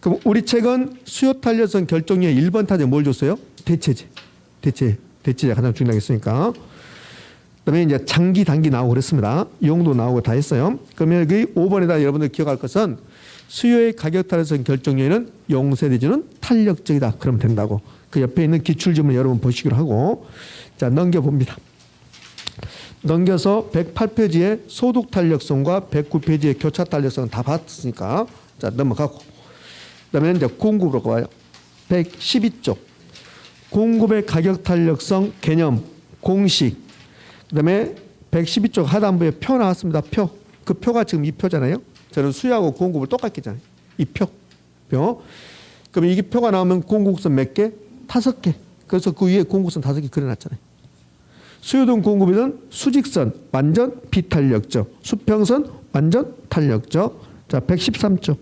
그럼 우리 책은 수요 탄력성 결정률 1번 타자 뭘 줬어요? 대체제 가장 중요하겠으니까. 그다음에 이제 장기, 단기 나오고 그랬습니다. 용도 나오고 다 했어요. 그러면 여기 5번에다 여러분들 기억할 것은 수요의 가격 탄력성 결정률은 용세대주는 탄력적이다. 그러면 된다고. 그 옆에 있는 기출지문 여러분 보시기로 하고. 자, 넘겨봅니다. 넘겨서 108페이지에 소득 탄력성과 109페이지에 교차 탄력성 다 봤으니까 자, 넘어가고. 그다음에 이제 공급으로 가요. 112쪽. 공급의 가격 탄력성 개념 공식. 그다음에 112쪽 하단부에 표 나왔습니다. 표. 그 표가 지금 이 표잖아요. 저는 수요하고 공급을 똑같게 했잖아요. 이 표. 그럼 이 표가 나오면 공급선 몇 개? 5개. 그래서 그 위에 공급선 5개 그려놨잖아요. 수요든 공급이든 수직선 완전 비탄력적, 수평선 완전 탄력적. 자, 113쪽.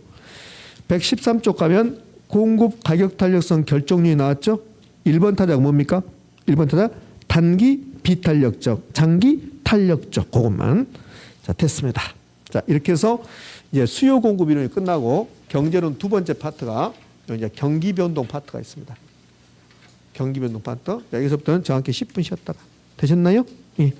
113쪽 가면 공급 가격 탄력성 결정률이 나왔죠. 1번 타자가 뭡니까? 1번 타자 단기 비탄력적, 장기 탄력적. 그것만. 자, 됐습니다. 자, 이렇게 해서 이제 수요 공급 이론이 끝나고 경제론 두 번째 파트가 이제 경기 변동 파트가 있습니다. 경기 변동 파트. 여기서부터는 정확히 10분 쉬었다가 되셨나요? 예.